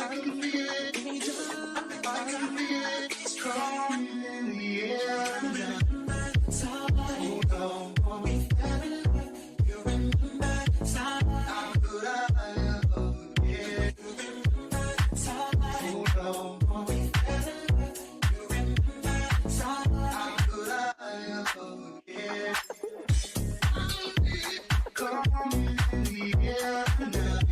can feel it. I can feel it. It's coming in the air now. Hold on, we fell in love. You remember the time? How could I ever forget? You remember the time? Hold on, we fell in love. You remember the time? How could I ever forget? Coming in the air now.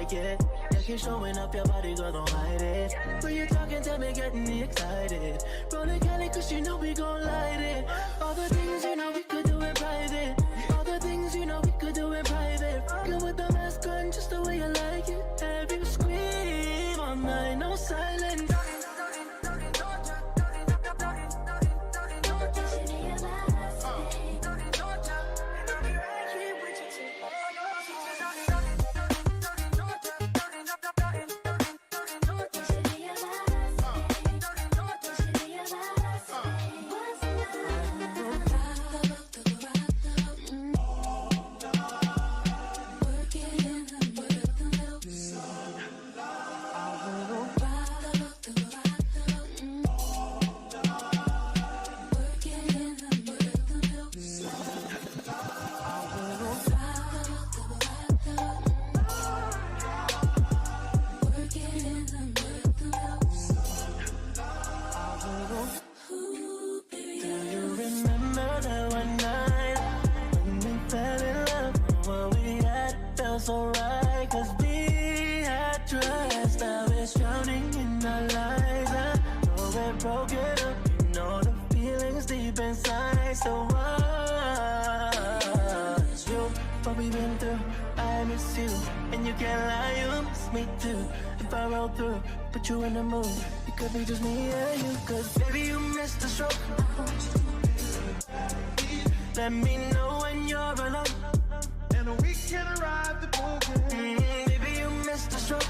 like it. Yeah, keep showing up your body, girl, don't hide it. When you talking, tell me, getting me excited. Rolling Cali, cause you know we gon' light it. All the things you know we could do in private. All the things you know we could do in private. Rockin' with the mask on, just the way you like it. Every scream all night, no silence. So right, cause we had trust. Now it's drowning in our lives. I know we're broken up, you know the feelings deep inside. So what's you, what we've been through, I miss you. And you can't lie, you miss me too. If I roll through, put you in the mood, it could be just me and you. Cause baby, you missed the stroke. Let me know when you're alone. We can arrive the boogie. Baby, you missed the stroke.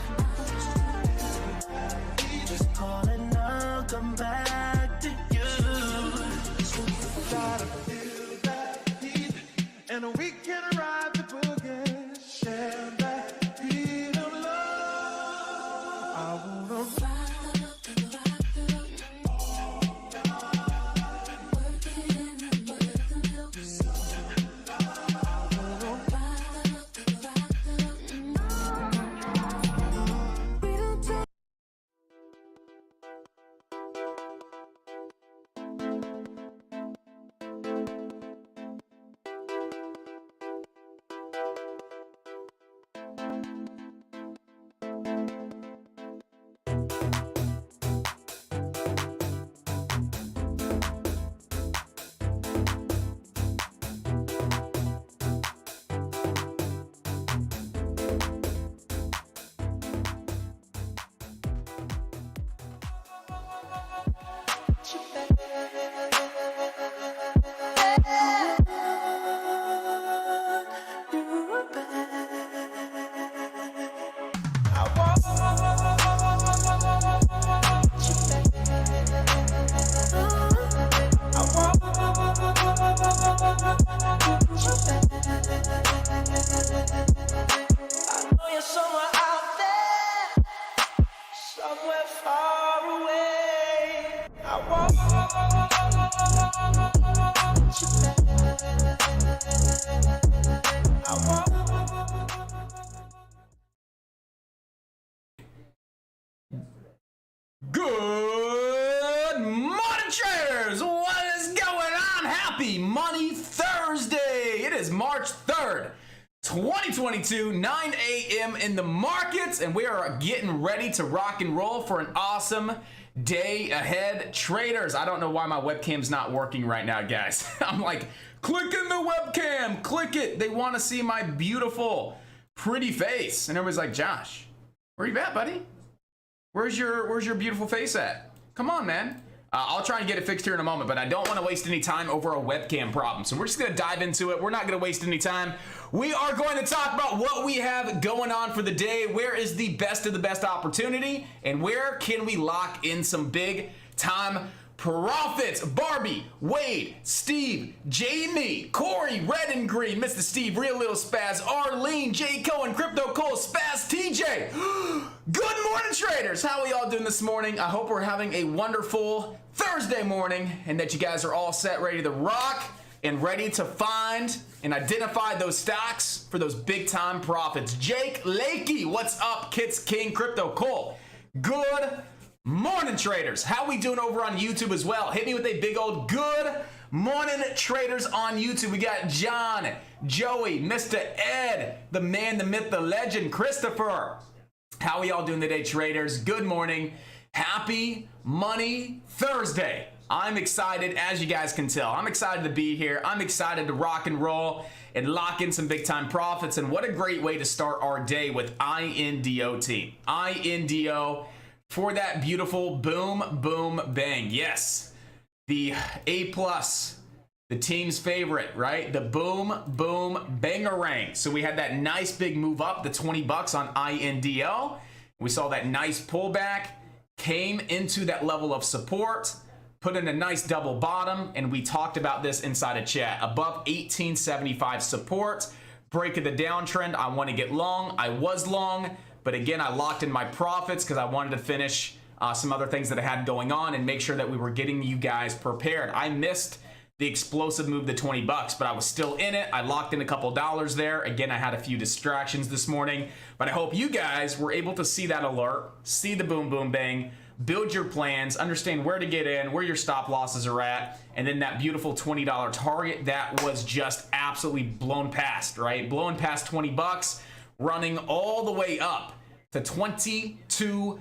Just call and I'll come back to you. Gotta feel that heat, and we can arrive the boogie. Share that beat of love. I wanna Good morning, traders! What is going on? Happy Money Thursday! It is March 3rd, 2022, 9 a.m. in the markets, and we are getting ready to rock and roll for an awesome day ahead. Traders, I don't know why my webcam's not working right now, guys. I'm like, click in the webcam, click it. They want to see my beautiful, pretty face. And everybody's like, Josh, where you at, buddy? Where's your beautiful face at? Come on, man. I'll try and get it fixed here in a moment, but I don't want to waste any time over a webcam problem. So we're just going to dive into it. We're not going to waste any time. We are going to talk about what we have going on for the day. Where is the best of the best opportunity? And where can we lock in some big time profits? Barbie, Wade, Steve, Jamie, Corey, Red and Green, Mr. Steve, Real Little Spaz, Arlene, J. Cohen, Crypto Cole, Spaz, TJ. Good morning, traders. How are y'all doing this morning? I hope we're having a wonderful Thursday morning and that you guys are all set, ready to rock and ready to find and identify those stocks for those big time profits. Jake Lakey, what's up? Kits King, Crypto Cole. Good morning, traders. How we doing over on YouTube as well? Hit me with a big old good morning, traders on YouTube. We got John, Joey, Mr. Ed, the man, the myth, the legend, Christopher. How are y'all doing today, traders? Good morning. Happy Money Thursday. I'm excited, as you guys can tell. I'm excited to be here. I'm excited to rock and roll and lock in some big time profits. And what a great way to start our day with INDO team. INDO for that beautiful boom, boom, bang. Yes, the A+, the team's favorite, right? The boom, boom, bangarang. So we had that nice big move up, the 20 bucks on INDO. We saw that nice pullback, came into that level of support, put in a nice double bottom, and we talked about this inside a chat. Above 1875 support, break of the downtrend. I want to get long. I was long, but again, I locked in my profits because I wanted to finish some other things that I had going on and make sure that we were getting you guys prepared. I missed the explosive move to 20 bucks, but I was still in it. I locked in a couple dollars there. Again, I had a few distractions this morning, but I hope you guys were able to see that alert, see the boom, boom, bang, build your plans, understand where to get in, where your stop losses are at, and then that beautiful $20 target that was just absolutely blown past, right? Blowing past 20 bucks, running all the way up to $22.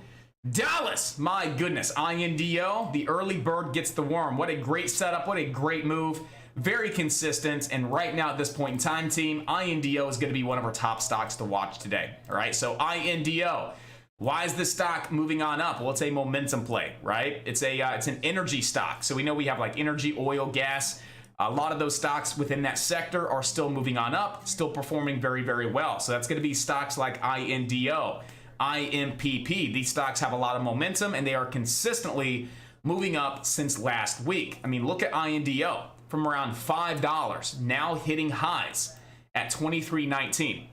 My goodness, INDO, the early bird gets the worm. What a great setup, what a great move. Very consistent, and right now at this point in time, team, INDO is going to be one of our top stocks to watch today. All right, so INDO. Why is this stock moving on up? Well, it's a momentum play, right? It's an energy stock. So we know we have like energy, oil, gas. A lot of those stocks within that sector are still moving on up, still performing very, very well. So that's going to be stocks like INDO, IMPP. These stocks have a lot of momentum and they are consistently moving up since last week. I mean, look at INDO from around $5, now hitting highs at $23.19.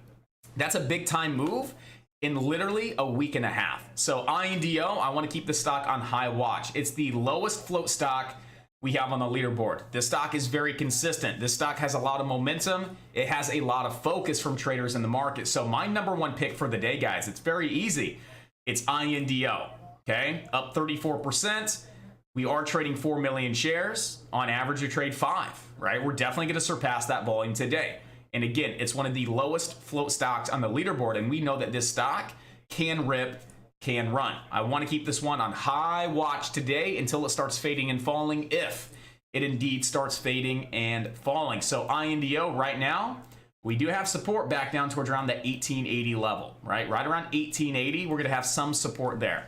That's a big time move in literally a week and a half. So INDO, I want to keep the stock on high watch. It's the lowest float stock we have on the leaderboard. This stock is very consistent. This stock has a lot of momentum. It has a lot of focus from traders in the market. So my number one pick for the day, guys, it's very easy. It's INDO, okay? Up 34%. We are trading 4 million shares. On average, you trade 5, right? We're definitely going to surpass that volume today. And again, it's one of the lowest float stocks on the leaderboard, and we know that this stock can rip, can run. I want to keep this one on high watch today until it starts fading and falling, if it indeed starts fading and falling. So INDO right now, we do have support back down towards around the 1880 level, right? Right around 1880, we're going to have some support there.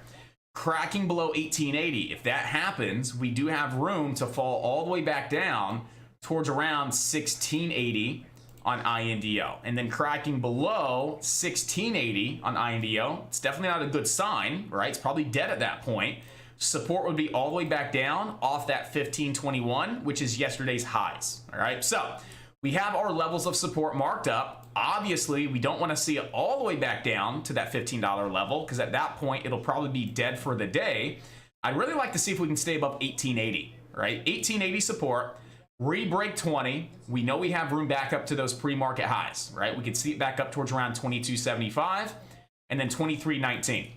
Cracking below 1880, if that happens, we do have room to fall all the way back down towards around 1680 on INDO, and then cracking below 1680 on INDO, it's definitely not a good sign, right? It's probably dead at that point. Support would be all the way back down off that 1521, which is yesterday's highs. All right, so we have our levels of support marked up. Obviously, we don't want to see it all the way back down to that $15 level, because at that point it'll probably be dead for the day. I'd really like to see if we can stay above 1880, right? 1880 support. Re-break 20, we know we have room back up to those pre-market highs, right? We could see it back up towards around 22.75 and then 23.19.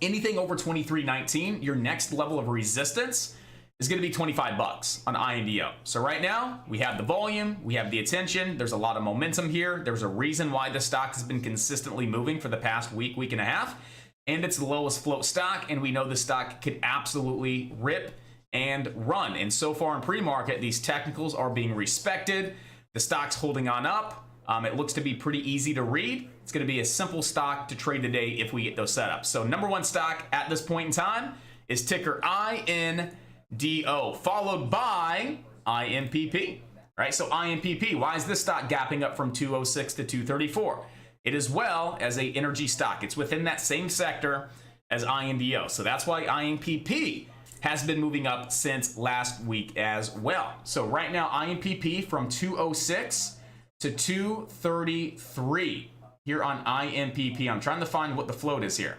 Anything over 23.19, your next level of resistance is going to be 25 bucks on INDO. So right now, we have the volume, we have the attention, there's a lot of momentum here. There's a reason why the stock has been consistently moving for the past week, week and a half, and it's the lowest float stock, and we know the stock could absolutely rip and run. And so far in pre-market, these technicals are being respected. The stock's holding on up. It looks to be pretty easy to read. It's going to be a simple stock to trade today if we get those setups. So number one stock at this point in time is ticker INDO, followed by IMPP, right? So IMPP, why is this stock gapping up from 206 to 234? It as well as a energy stock. It's within that same sector as INDO. So that's why IMPP has been moving up since last week as well. So right now, IMPP from 206 to 233 here on IMPP. I'm trying to find what the float is here.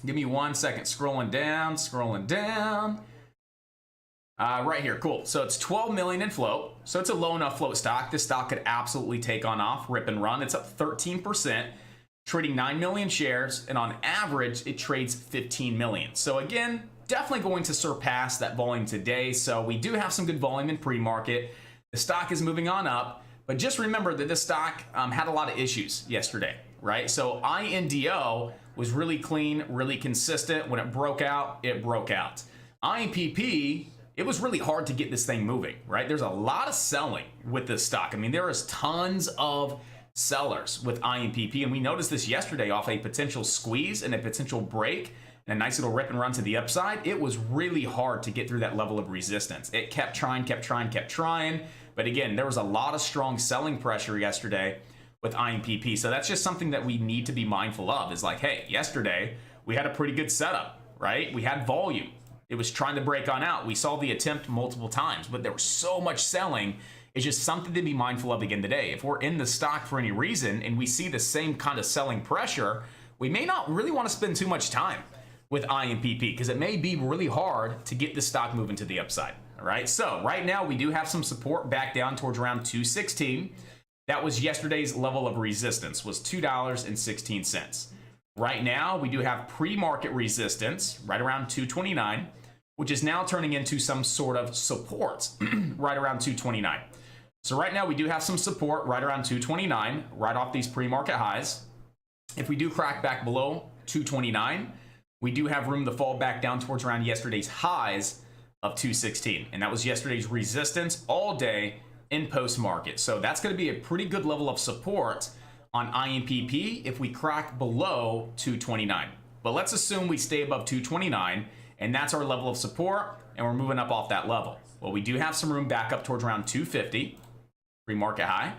Give me 1 second. Scrolling down. Right here, cool. So it's 12 million in float. So it's a low enough float stock. This stock could absolutely take on off, rip and run. It's up 13%, trading 9 million shares, and on average, it trades 15 million. So again, definitely going to surpass that volume today. So we do have some good volume in pre-market. The stock is moving on up, but just remember that this stock had a lot of issues yesterday, right? So INDO was really clean, really consistent. When it broke out, it broke out. INPP, it was really hard to get this thing moving, right? There's a lot of selling with this stock. I mean, there is tons of sellers with INPP, and we noticed this yesterday off a potential squeeze and a potential break and a nice little rip and run to the upside. It was really hard to get through that level of resistance. It kept trying, but again, there was a lot of strong selling pressure yesterday with INPP. So that's just something that we need to be mindful of, is like, hey, yesterday we had a pretty good setup, right? We had volume. It was trying to break on out. We saw the attempt multiple times, but there was so much selling. It's just something to be mindful of again today. If we're in the stock for any reason and we see the same kind of selling pressure, we may not really want to spend too much time with INPP because it may be really hard to get the stock moving to the upside. All right, so right now we do have some support back down towards around 216. That was yesterday's level of resistance, was $2.16. Right now we do have pre-market resistance right around 229, which is now turning into some sort of support right around 229. So right now we do have some support right around 229, right off these pre-market highs. If we do crack back below 229, we do have room to fall back down towards around yesterday's highs of 216. And that was yesterday's resistance all day in post-market. So that's going to be a pretty good level of support on INPP if we crack below 229. But let's assume we stay above 229, and that's our level of support, and we're moving up off that level. Well, we do have some room back up towards around 250, pre-market high,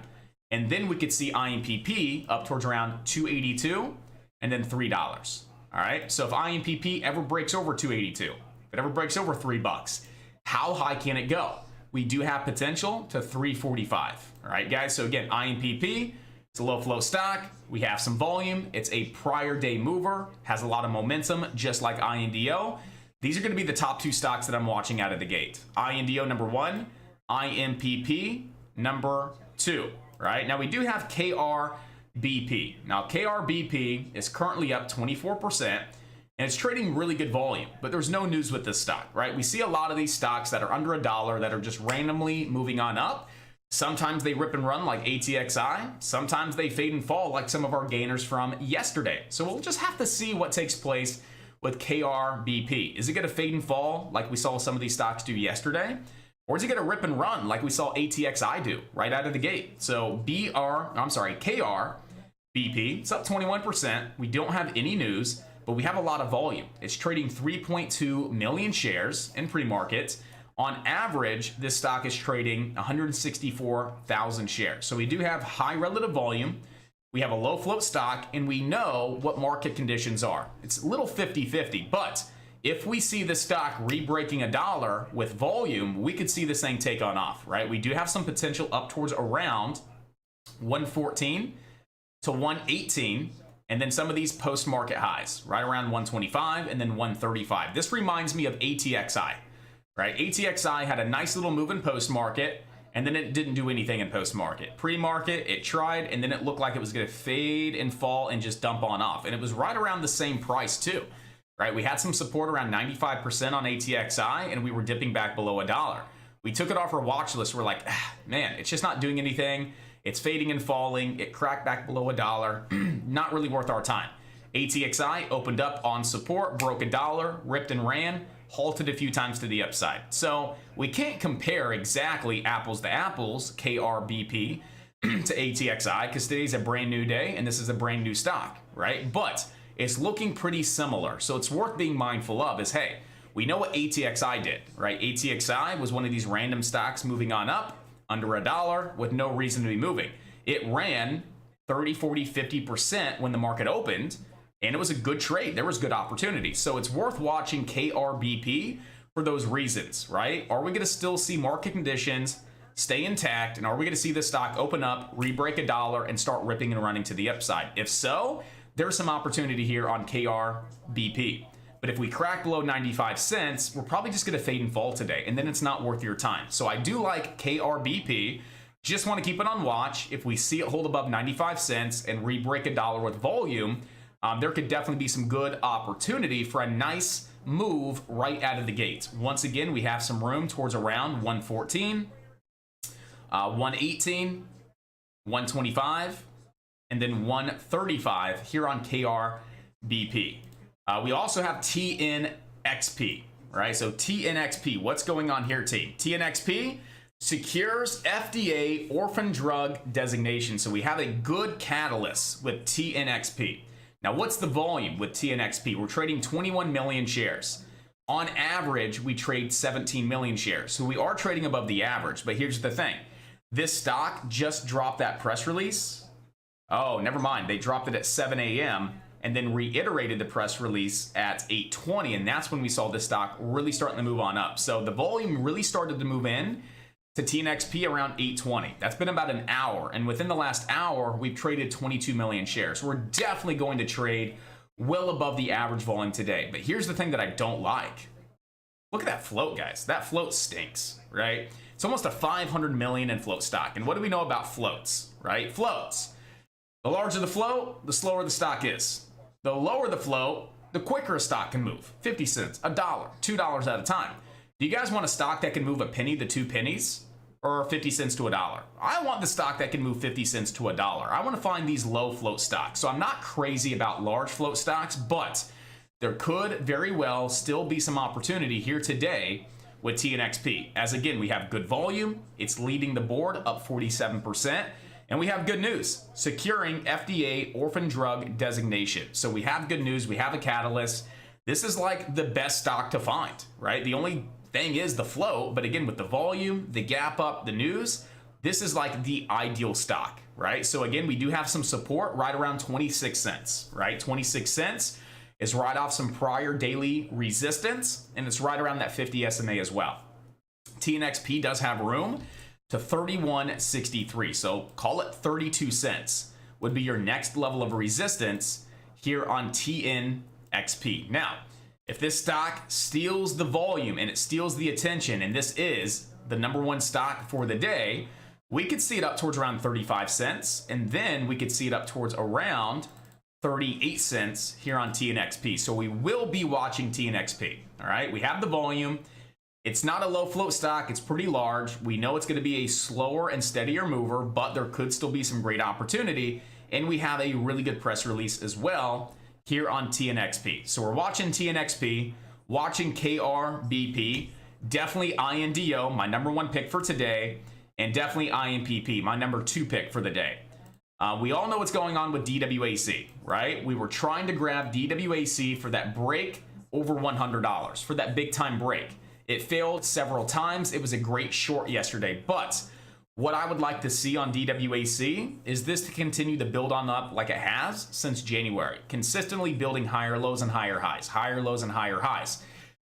and then we could see INPP up towards around 282, and then $3. All right, so if INPP ever breaks over 282, if it ever breaks over $3, how high can it go? We do have potential to 345. All right, guys, so again, INPP, it's a low flow stock. We have some volume. It's a prior day mover, has a lot of momentum, just like INDO. These are going to be the top two stocks that I'm watching out of the gate. INDO number 1, INPP number 2. Right now we do have KRBP. Now KRBP is currently up 24%, and it's trading really good volume. But there's no news with this stock, right? We see a lot of these stocks that are under $1 that are just randomly moving on up. Sometimes they rip and run like ATXI. Sometimes they fade and fall like some of our gainers from yesterday. So we'll just have to see what takes place with KRBP. Is it going to fade and fall like we saw some of these stocks do yesterday? Or is it going to rip and run like we saw ATXI do right out of the gate? So KRBP, it's up 21%. We don't have any news, but we have a lot of volume. It's trading 3.2 million shares in pre-market. On average, this stock is trading 164,000 shares. So we do have high relative volume. We have a low float stock, and we know what market conditions are. It's a little 50-50, but if we see the stock re-breaking $1 with volume, we could see this thing take on off, right? We do have some potential up towards around 114 to 118, and then some of these post-market highs, right around 125 and then 135. This reminds me of ATXI, right? ATXI had a nice little move in post-market, and then it didn't do anything in post-market. Pre-market, it tried, and then it looked like it was going to fade and fall and just dump on off. And it was right around the same price too, right? We had some support around 95% on ATXI, and we were dipping back below $1. We took it off our watch list. We're like, man, it's just not doing anything. It's fading and falling. It cracked back below $1. Not really worth our time. ATXI opened up on support, broke $1, ripped and ran, halted a few times to the upside. So we can't compare exactly apples to apples, KRBP to ATXI, because today's a brand new day and this is a brand new stock, right? But it's looking pretty similar. So it's worth being mindful of is, hey, we know what ATXI did, right? ATXI was one of these random stocks moving on up under $1 with no reason to be moving. It ran 30, 40, 50% when the market opened, and it was a good trade. There was good opportunity. So it's worth watching KRBP for those reasons, right? Are we going to still see market conditions stay intact? And are we going to see this stock open up, re-break $1, and start ripping and running to the upside? If so, there's some opportunity here on KRBP. But if we crack below 95 cents, we're probably just going to fade and fall today, and then it's not worth your time. So I do like KRBP. Just want to keep it on watch. If we see it hold above 95 cents and re-break $1 with volume, there could definitely be some good opportunity for a nice move right out of the gates. Once again, we have some room towards around 114, 118, 125, and then 135 here on KRBP. We also have TNXP, right? So TNXP, what's going on here, team? TNXP secures FDA orphan drug designation. So we have a good catalyst with TNXP. Now, what's the volume with TNXP? We're trading 21 million shares. On average, we trade 17 million shares. So we are trading above the average, but here's the thing. This stock just dropped that press release. Oh, never mind. They dropped it at 7 a.m. and then reiterated the press release at 8:20, and that's when we saw this stock really starting to move on up. So the volume really started to move in to TNXP around 8:20. That's been about an hour, and within the last hour, we've traded 22 million shares. We're definitely going to trade well above the average volume today. But here's the thing that I don't like. Look at that float, guys. That float stinks, right? It's almost a 500 million in float stock. And what do we know about floats, right? Floats. The larger the float, the slower the stock is. The lower the float, the quicker a stock can move. 50 cents, $1, $2 at a time. Do you guys want a stock that can move a penny to 2 pennies? Or 50 cents to $1? I want the stock that can move 50 cents to $1. I want to find these low float stocks. So I'm not crazy about large float stocks, but there could very well still be some opportunity here today with TNXP. As again, we have good volume. It's leading the board up 47%. And we have good news, securing FDA orphan drug designation. So we have good news. We have a catalyst. This is like the best stock to find, right? The only thing is the flow, but again, with the volume, the gap up, the news, this is like the ideal stock, right? So again, we do have some support right around 26 cents, right? 26 cents is right off some prior daily resistance, and it's right around that 50 SMA as well. TNXP does have room to 31.63, so call it 32 cents would be your next level of resistance here on TNXP. Now, if this stock steals the volume and it steals the attention, and this is the #1 stock for the day, we could see it up towards around 35 cents, and then we could see it up towards around 38 cents here on TNXP. So we will be watching TNXP, all right? We have the volume. It's not a low float stock. It's pretty large. We know it's going to be a slower and steadier mover, but there could still be some great opportunity, and we have a really good press release as well here on TNXP. So we're watching TNXP, watching KRBP, definitely INDO, my #1 pick for today, and definitely IMPP, my #2 pick for the day. We all know what's going on with DWAC, right? We were trying to grab DWAC for that break over $100, for that big time break. It failed several times. It was a great short yesterday, but what I would like to see on DWAC is this to continue to build on up like it has since January, consistently building higher lows and higher highs, higher lows and higher highs.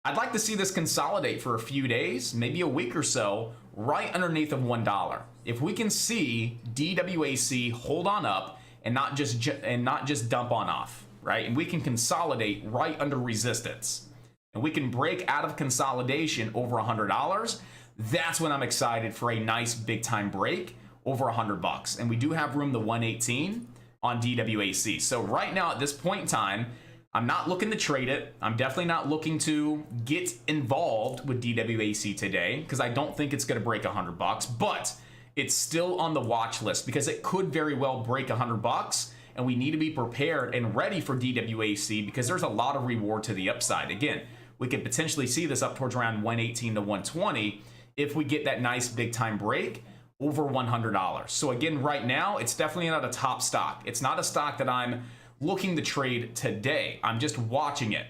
I'd like to see this consolidate for a few days, maybe a week or so, right underneath of $1. If we can see DWAC hold on up and not just dump on off, right? And we can consolidate right under resistance, and we can break out of consolidation over $100, that's when I'm excited for a nice big time break over $100. And we do have room to 118 on DWAC. So right now at this point in time, I'm not looking to trade it. I'm definitely not looking to get involved with DWAC today because I don't think it's going to break $100, but it's still on the watch list because it could very well break $100, and we need to be prepared and ready for DWAC because there's a lot of reward to the upside. Again, we could potentially see this up towards around 118 to 120 if we get that nice big time break over $100. So again, right now, it's definitely not a top stock. It's not a stock that I'm looking to trade today. I'm just watching it.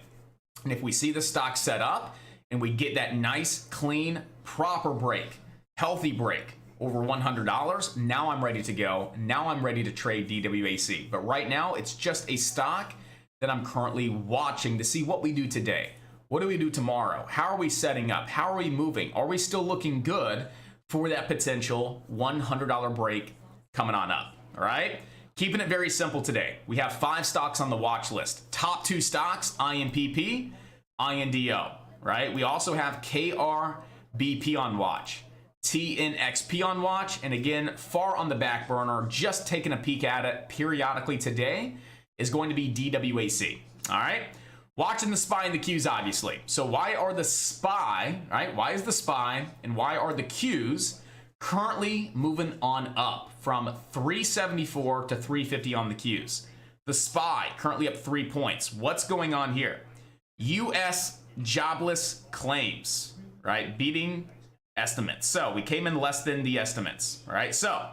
And if we see the stock set up and we get that nice, clean, proper break, healthy break over $100, now I'm ready to go. Now I'm ready to trade DWAC. But right now, it's just a stock that I'm currently watching to see what we do today. What do we do tomorrow? How are we setting up? How are we moving? Are we still looking good for that potential $100 break coming on up? All right? Keeping it very simple today. We have 5 stocks on the watch list. Top 2 stocks, IMPP, INDO, right? We also have KRBP on watch, TNXP on watch, and again, far on the back burner, just taking a peek at it periodically today is going to be DWAC, all right? Watching the SPY and the Qs, obviously. So why are the SPY, right? Why is the SPY and why are the Qs currently moving on up from 374 to 350 on the Qs? The SPY currently up 3 points. What's going on here? US jobless claims, right? Beating estimates. So we came in less than the estimates, right? So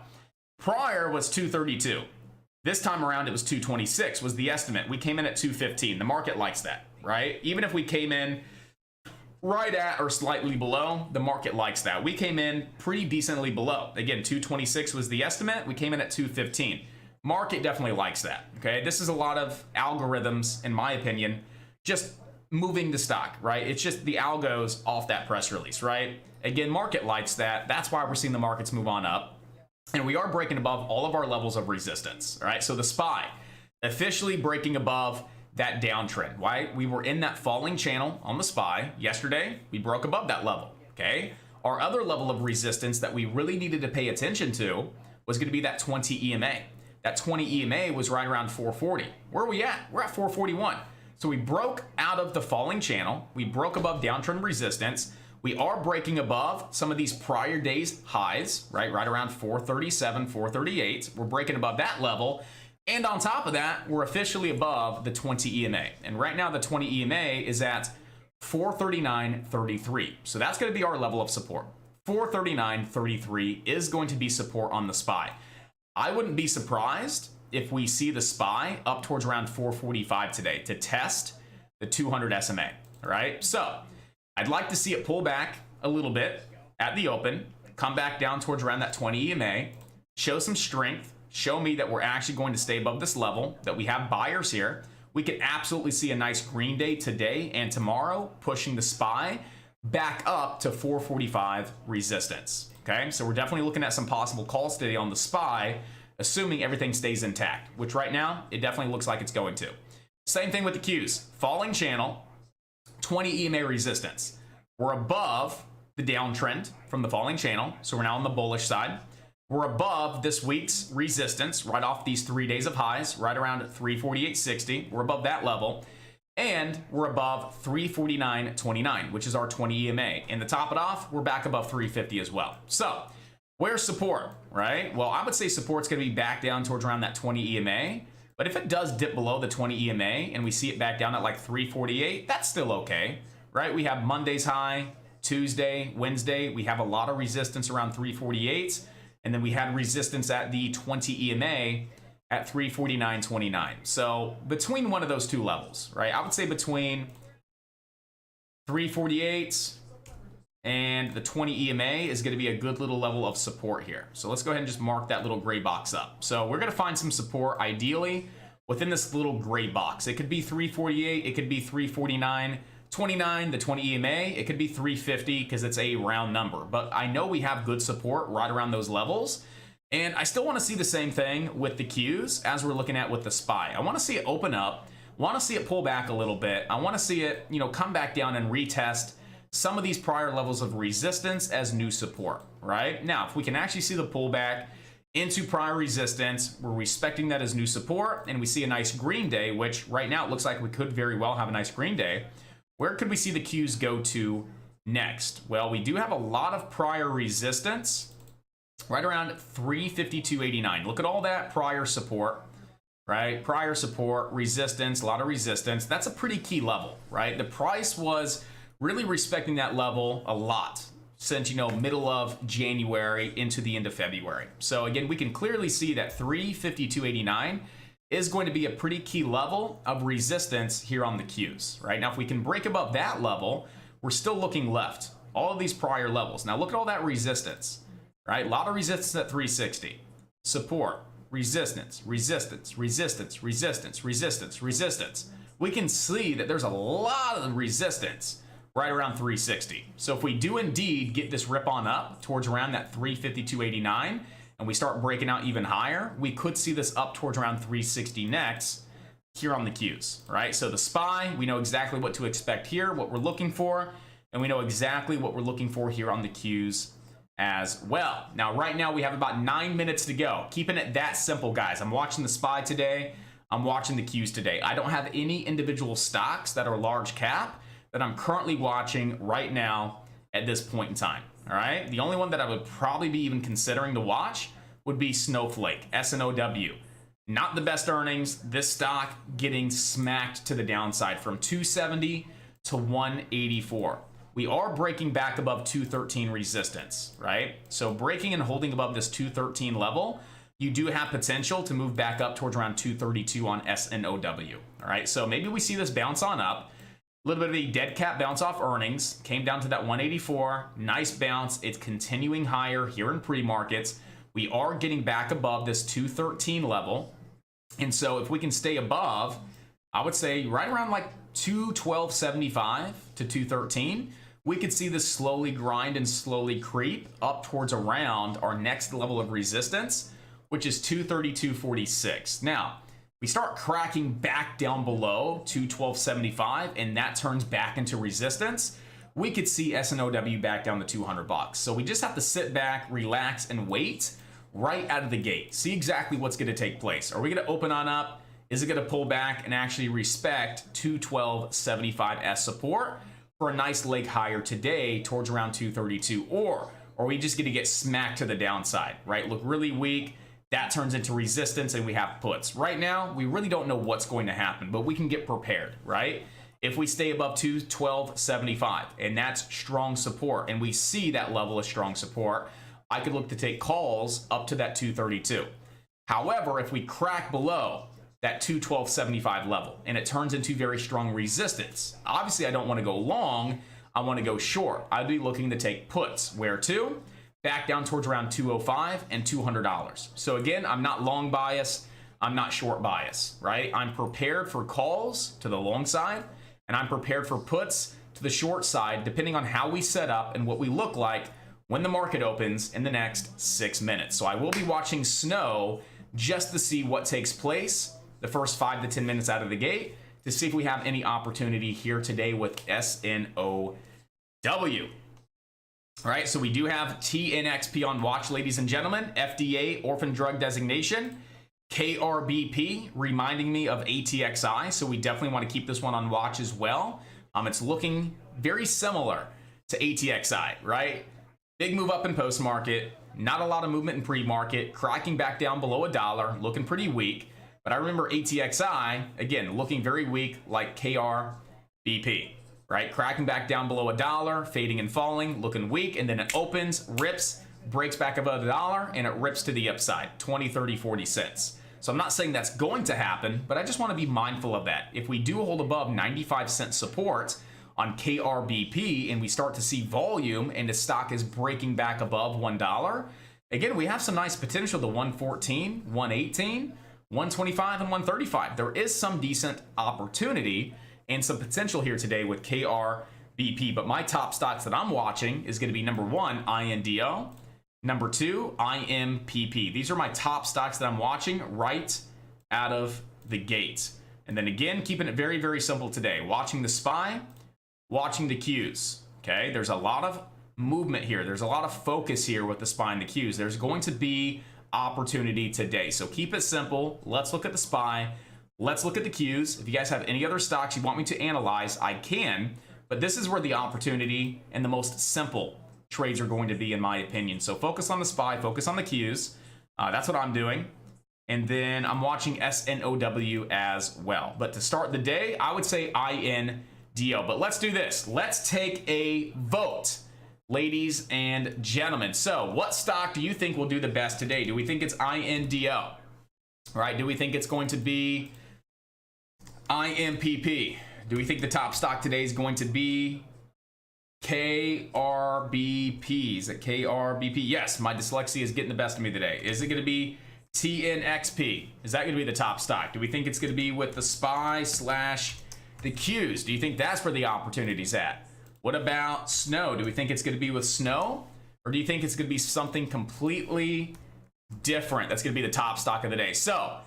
prior was 232. This time around, it was 226 was the estimate. We came in at 215. The market likes that, right? Even if we came in right at or slightly below, the market likes that. We came in pretty decently below. Again, 226 was the estimate. We came in at 215. Market definitely likes that, okay? This is a lot of algorithms, in my opinion, just moving the stock, right? It's just the algos off that press release, right? Again, market likes that. That's why we're seeing the markets move on up. And we are breaking above all of our levels of resistance, all right? So the SPY officially breaking above that downtrend. Why? We were in that falling channel on the SPY yesterday. We broke above that level, okay? Our other level of resistance that we really needed to pay attention to was going to be that 20 EMA. That 20 EMA was right around 440. Where are we at? We're at 441. So we broke out of the falling channel. We broke above downtrend resistance. We are breaking above some of these prior days highs, right around 437, 438. We're breaking above that level. And on top of that, we're officially above the 20 EMA. And right now the 20 EMA is at 439.33. So that's going to be our level of support. 439.33 is going to be support on the SPY. I wouldn't be surprised if we see the SPY up towards around 445 today to test the 200 SMA, all right? So I'd like to see it pull back a little bit at the open, come back down towards around that 20 EMA, show some strength, show me that we're actually going to stay above this level, that we have buyers here. We could absolutely see a nice green day today and tomorrow, pushing the SPY back up to 445 resistance, okay? So we're definitely looking at some possible calls today on the SPY, assuming everything stays intact, which right now, it definitely looks like it's going to. Same thing with the Qs. Falling channel, 20 EMA resistance. We're above the downtrend from the falling channel, so we're now on the bullish side. We're above this week's resistance right off these 3 days of highs, right around 348.60. We're above that level. And we're above 349.29, which is our 20 EMA. And to top it off, we're back above 350 as well. So where's support, right? Well, I would say support's going to be back down towards around that 20 EMA. But if it does dip below the 20 EMA and we see it back down at like 348, that's still okay, right? We have Monday's high, Tuesday, Wednesday. We have a lot of resistance around 348. And then we had resistance at the 20 EMA at 349.29. So between one of those two levels, right? I would say between 348 and the 20 EMA is going to be a good little level of support here. So let's go ahead and just mark that little gray box up. So we're going to find some support ideally within this little gray box. It could be 348, it could be 349.29, the 20 EMA, it could be 350 because it's a round number. But I know we have good support right around those levels. And I still want to see the same thing with the Qs as we're looking at with the SPY. I want to see it open up, want to see it pull back a little bit. I want to see it, come back down and retest some of these prior levels of resistance as new support, right? Now, if we can actually see the pullback into prior resistance, we're respecting that as new support, and we see a nice green day, which right now it looks like we could very well have a nice green day. Where could we see the Qs go to next? Well, we do have a lot of prior resistance right around 352.89. Look at all that prior support, right? Prior support, resistance, a lot of resistance. That's a pretty key level, right? The price was really respecting that level a lot since, middle of January into the end of February. So again, we can clearly see that 352.89 is going to be a pretty key level of resistance here on the Qs, right? Now, if we can break above that level, we're still looking left. All of these prior levels. Now, look at all that resistance, right? A lot of resistance at 360. Support, resistance, resistance, resistance, resistance, resistance, resistance. We can see that there's a lot of resistance right around 360. So if we do indeed get this rip on up towards around that 352.89 and we start breaking out even higher, we could see this up towards around 360 next here on the Qs, right? So the SPY, we know exactly what to expect here, what we're looking for, and we know exactly what we're looking for here on the Qs as well. Now, right now we have about 9 minutes to go. Keeping it that simple, guys. I'm watching the SPY today. I'm watching the Qs today. I don't have any individual stocks that are large cap that I'm currently watching right now at this point in time. All right. The only one that I would probably be even considering to watch would be Snowflake, SNOW. Not the best earnings. This stock getting smacked to the downside from 270 to 184. We are breaking back above 213 resistance, right? So breaking and holding above this 213 level, you do have potential to move back up towards around 232 on SNOW. All right. So maybe we see this bounce on up. A little bit of a dead cat bounce off earnings, came down to that 184, nice bounce. It's continuing higher here in pre-markets. We are getting back above this 213 level. And so if we can stay above, I would say right around like 212.75 to 213, we could see this slowly grind and slowly creep up towards around our next level of resistance, which is 232.46. Now, we start cracking back down below 212.75 and that turns back into resistance, we could see SNOW back down to 200 bucks. So we just have to sit back, relax, and wait right out of the gate. See exactly what's going to take place. Are we going to open on up? Is it going to pull back and actually respect 212.75 as support for a nice leg higher today towards around 232? Or are we just going to get smacked to the downside, right? Look really weak. That turns into resistance and we have puts. Right now, we really don't know what's going to happen, but we can get prepared, right? If we stay above 212.75 and that's strong support and we see that level of strong support, I could look to take calls up to that 232. However, if we crack below that 212.75 level and it turns into very strong resistance, obviously I don't want to go long, I want to go short. I'd be looking to take puts. Where to? Back down towards around 205 and $200. So again, I'm not long bias, I'm not short bias, right? I'm prepared for calls to the long side and I'm prepared for puts to the short side, depending on how we set up and what we look like when the market opens in the next 6 minutes. So I will be watching SNOW just to see what takes place the first 5 to 10 minutes out of the gate to see if we have any opportunity here today with SNOW. All right, so we do have TNXP on watch, ladies and gentlemen. FDA orphan drug designation. KRBP reminding me of ATXI, so we definitely want to keep this one on watch as well. It's looking very similar to ATXI, right? Big move up in post-market, not a lot of movement in pre-market, cracking back down below $1, looking pretty weak. But I remember ATXI, again, looking very weak like KRBP. Right, cracking back down below $1, fading and falling, looking weak, and then it opens, rips, breaks back above $1, and it rips to the upside, 20, 30, 40 cents. So I'm not saying that's going to happen, but I just want to be mindful of that. If we do hold above 95-cent support on KRBP and we start to see volume and the stock is breaking back above $1, again, we have some nice potential to 114, 118, 125, and 135. There is some decent opportunity and some potential here today with KRBP. But my top stocks that I'm watching is going to be number 1, INDO. Number 2, IMPP. These are my top stocks that I'm watching right out of the gate. And then again, keeping it very, very simple today. Watching the SPY, watching the Qs. Okay, there's a lot of movement here. There's a lot of focus here with the SPY and the Qs. There's going to be opportunity today. So keep it simple. Let's look at the SPY. Let's look at the Qs. If you guys have any other stocks you want me to analyze, I can. But this is where the opportunity and the most simple trades are going to be, in my opinion. So focus on the SPY, focus on the Qs. That's what I'm doing. And then I'm watching SNOW as well. But to start the day, I would say INDO. But let's do this. Let's take a vote, ladies and gentlemen. So what stock do you think will do the best today? Do we think it's INDO? All right. Do we think it's going to be IMPP? Do we think the top stock today is going to be KRBP? Is it KRBP? Yes, my dyslexia is getting the best of me today. Is it going to be TNXP? Is that going to be the top stock? Do we think it's going to be with the SPY / the Qs? Do you think that's where the opportunity's at? What about SNOW? Do we think it's going to be with SNOW? Or do you think it's going to be something completely different that's going to be the top stock of the day? So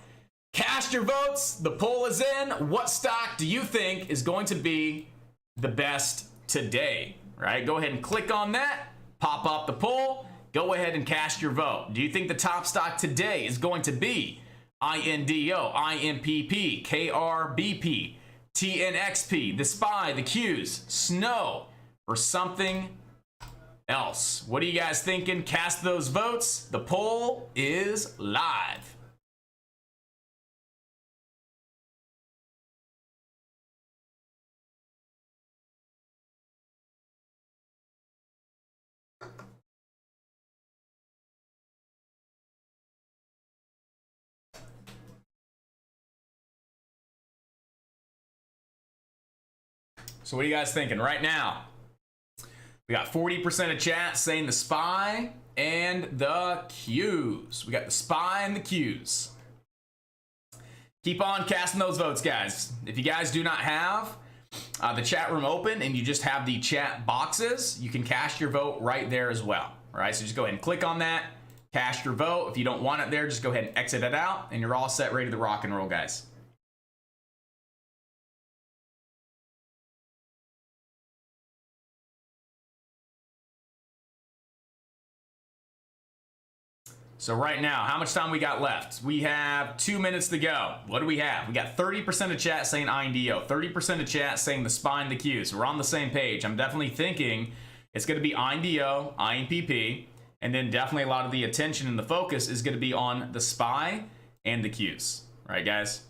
cast your votes. The poll is in. What stock do you think is going to be the best today? Right? Go ahead and click on that. Pop up the poll. Go ahead and cast your vote. Do you think the top stock today is going to be INDO, IMPP, KRBP, TNXP, the SPY, the Qs, Snow, or something else. What are you guys thinking? Cast those votes. The poll is live. So what are you guys thinking right now? We got 40% of chat saying the SPY and the Qs. We got the SPY and the Qs. Keep on casting those votes, guys. If you guys do not have the chat room open and you just have the chat boxes, you can cast your vote right there as well. All right, so just go ahead and click on that, cast your vote. If you don't want it there, just go ahead and exit it out, and you're all set, ready to rock and roll, guys. So right now, how much time we got left? We have 2 minutes to go. What do we have? We got 30% of chat saying INDO, 30% of chat saying the SPY and the Qs. So we're on the same page. I'm definitely thinking it's going to be INDO, INPP, and then definitely a lot of the attention and the focus is going to be on the SPY and the Qs. All right, guys?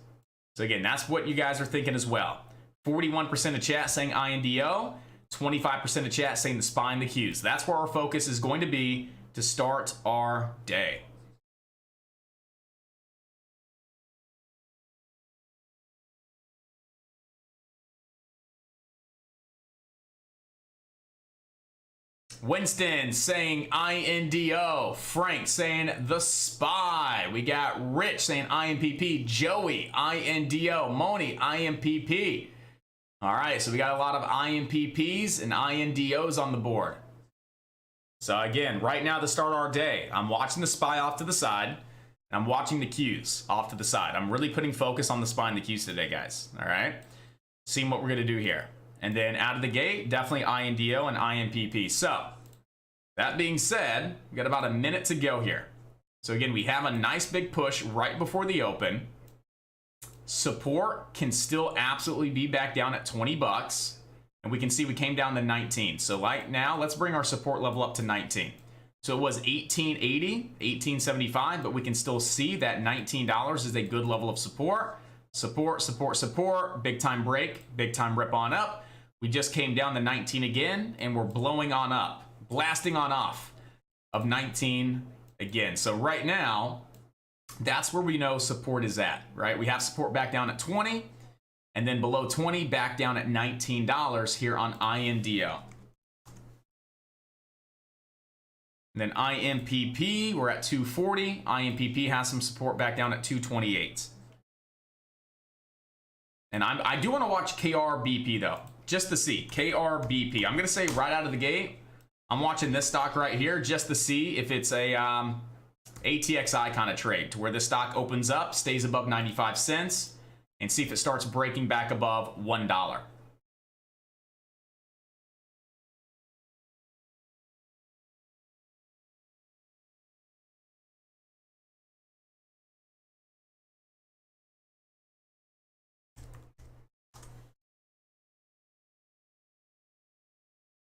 So again, that's what you guys are thinking as well. 41% of chat saying INDO, 25% of chat saying the SPY and the Qs. That's where our focus is going to be to start our day. Winston saying INDO. Frank saying the SPY. We got Rich saying IMPP. Joey, INDO. Moni, IMPP. All right, so we got a lot of IMPPs and INDOs on the board. So again, right now to start our day, I'm watching the SPY off to the side, and I'm watching the Qs off to the side. I'm really putting focus on the SPY and the Qs today, guys. All right, seeing what we're gonna do here. And then out of the gate, definitely INDO and IMPP. So that being said, we got about a minute to go here. So again, we have a nice big push right before the open. Support can still absolutely be back down at 20 bucks. And we can see we came down to 19. So right now, let's bring our support level up to 19. So it was 1880, 1875, but we can still see that $19 is a good level of support. Support, support, support, big time break, big time rip on up. We just came down to 19 again, and we're blowing on up, blasting on off of 19 again. So right now, that's where we know support is at, right? We have support back down at 20. And then below 20, back down at $19 here on INDO. And then IMPP, we're at 240. IMPP has some support back down at 228. And I do want to watch KRBP though, just to see. KRBP. I'm going to say right out of the gate, I'm watching this stock right here just to see if it's a ATXI kind of trade, to where the stock opens up, stays above 95 cents. And see if it starts breaking back above $1.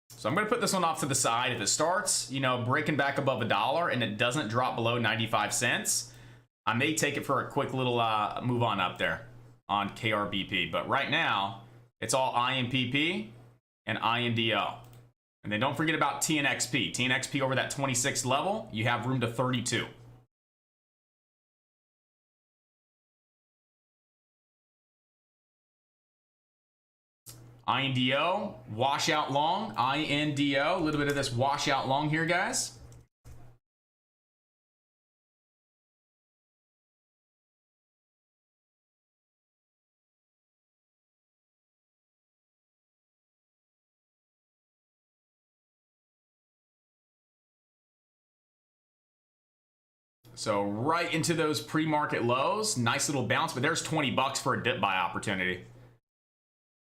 So I'm going to put this one off to the side. If it starts, you know, breaking back above $1 and it doesn't drop below 95 cents, I may take it for a quick little move on up there on KRBP. But right now, it's all IMPP and INDO. And then don't forget about TNXP. TNXP over that 26 level, you have room to 32. INDO, washout long. INDO, a little bit of this washout long here, guys. So right into those pre-market lows. Nice little bounce, but there's 20 bucks for a dip buy opportunity.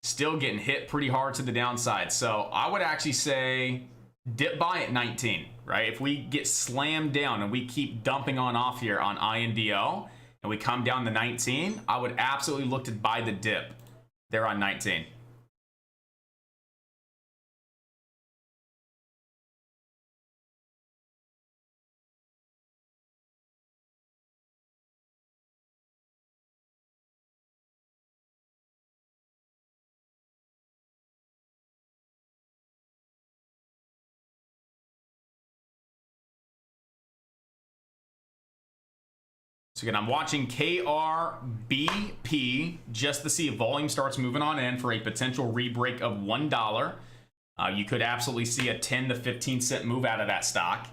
Still getting hit pretty hard to the downside. So I would actually say dip buy at 19, right? If we get slammed down and we keep dumping on off here on INDO and we come down to 19, I would absolutely look to buy the dip there on 19. So again, I'm watching KRBP just to see if volume starts moving on in for a potential rebreak of $1. You could absolutely see a 10 to 15 cent move out of that stock.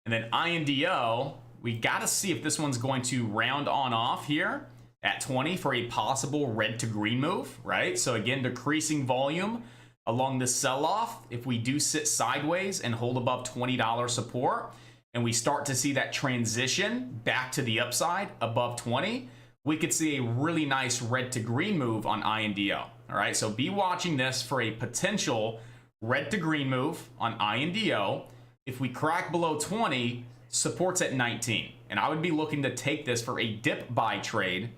And then INDO, we got to see if this one's going to round on off here at 20 for a possible red to green move, right? So again, decreasing volume along the sell-off. If we do sit sideways and hold above $20 support, and we start to see that transition back to the upside above 20, we could see a really nice red to green move on INDO. All right, so be watching this for a potential red to green move on INDO. If we crack below 20, support's at 19. And I would be looking to take this for a dip buy trade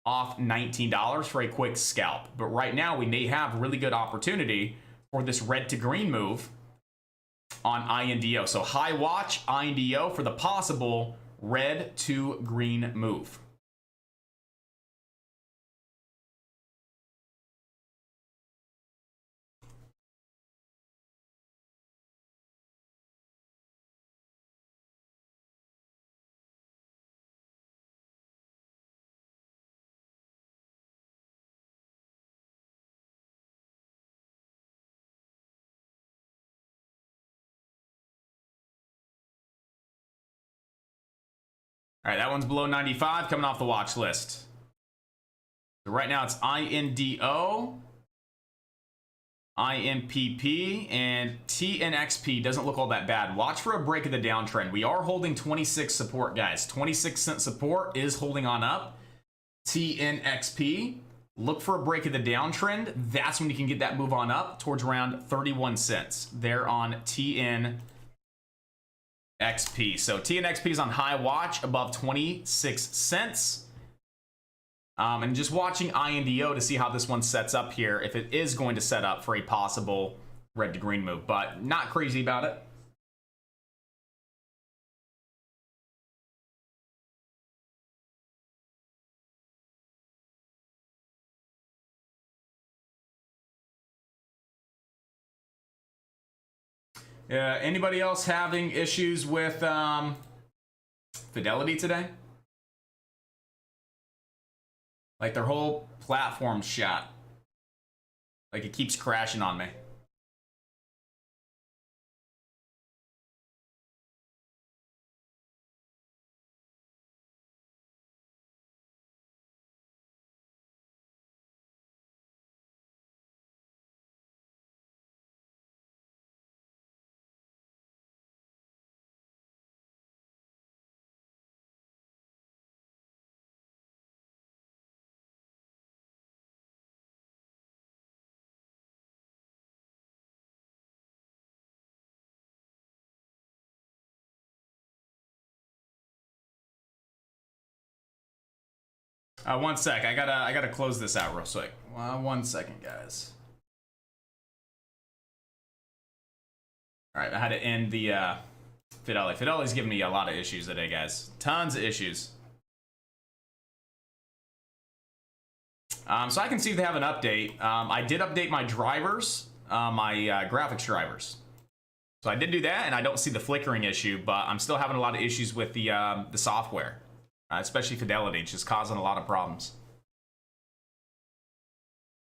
off $19 for a quick scalp. But right now, we may have really good opportunity for this red to green move on INDO. So high watch INDO for the possible red to green move. All right, that one's below 95, coming off the watch list. So right now it's INDO, INPP, and TNXP doesn't look all that bad. Watch for a break of the downtrend. We are holding 26 support, guys. 26 cent support is holding on up. TNXP, look for a break of the downtrend. That's when you can get that move on up towards around 31 cents. There on TNXP. So TNXP is on high watch above 26 cents. And just watching INDO to see how this one sets up here, if it is going to set up for a possible red to green move, but not crazy about it. Anybody else having issues with Fidelity today? Like their whole platform's shot. Like it keeps crashing on me. One sec. I gotta close this out real quick. 1 second, guys. All right, I had to end the Fidelity. Fidelity's giving me a lot of issues today, guys. Tons of issues. So I can see if they have an update. I did update my drivers, my graphics drivers. So I did do that, and I don't see the flickering issue, but I'm still having a lot of issues with the software. Especially Fidelity, it's just causing a lot of problems.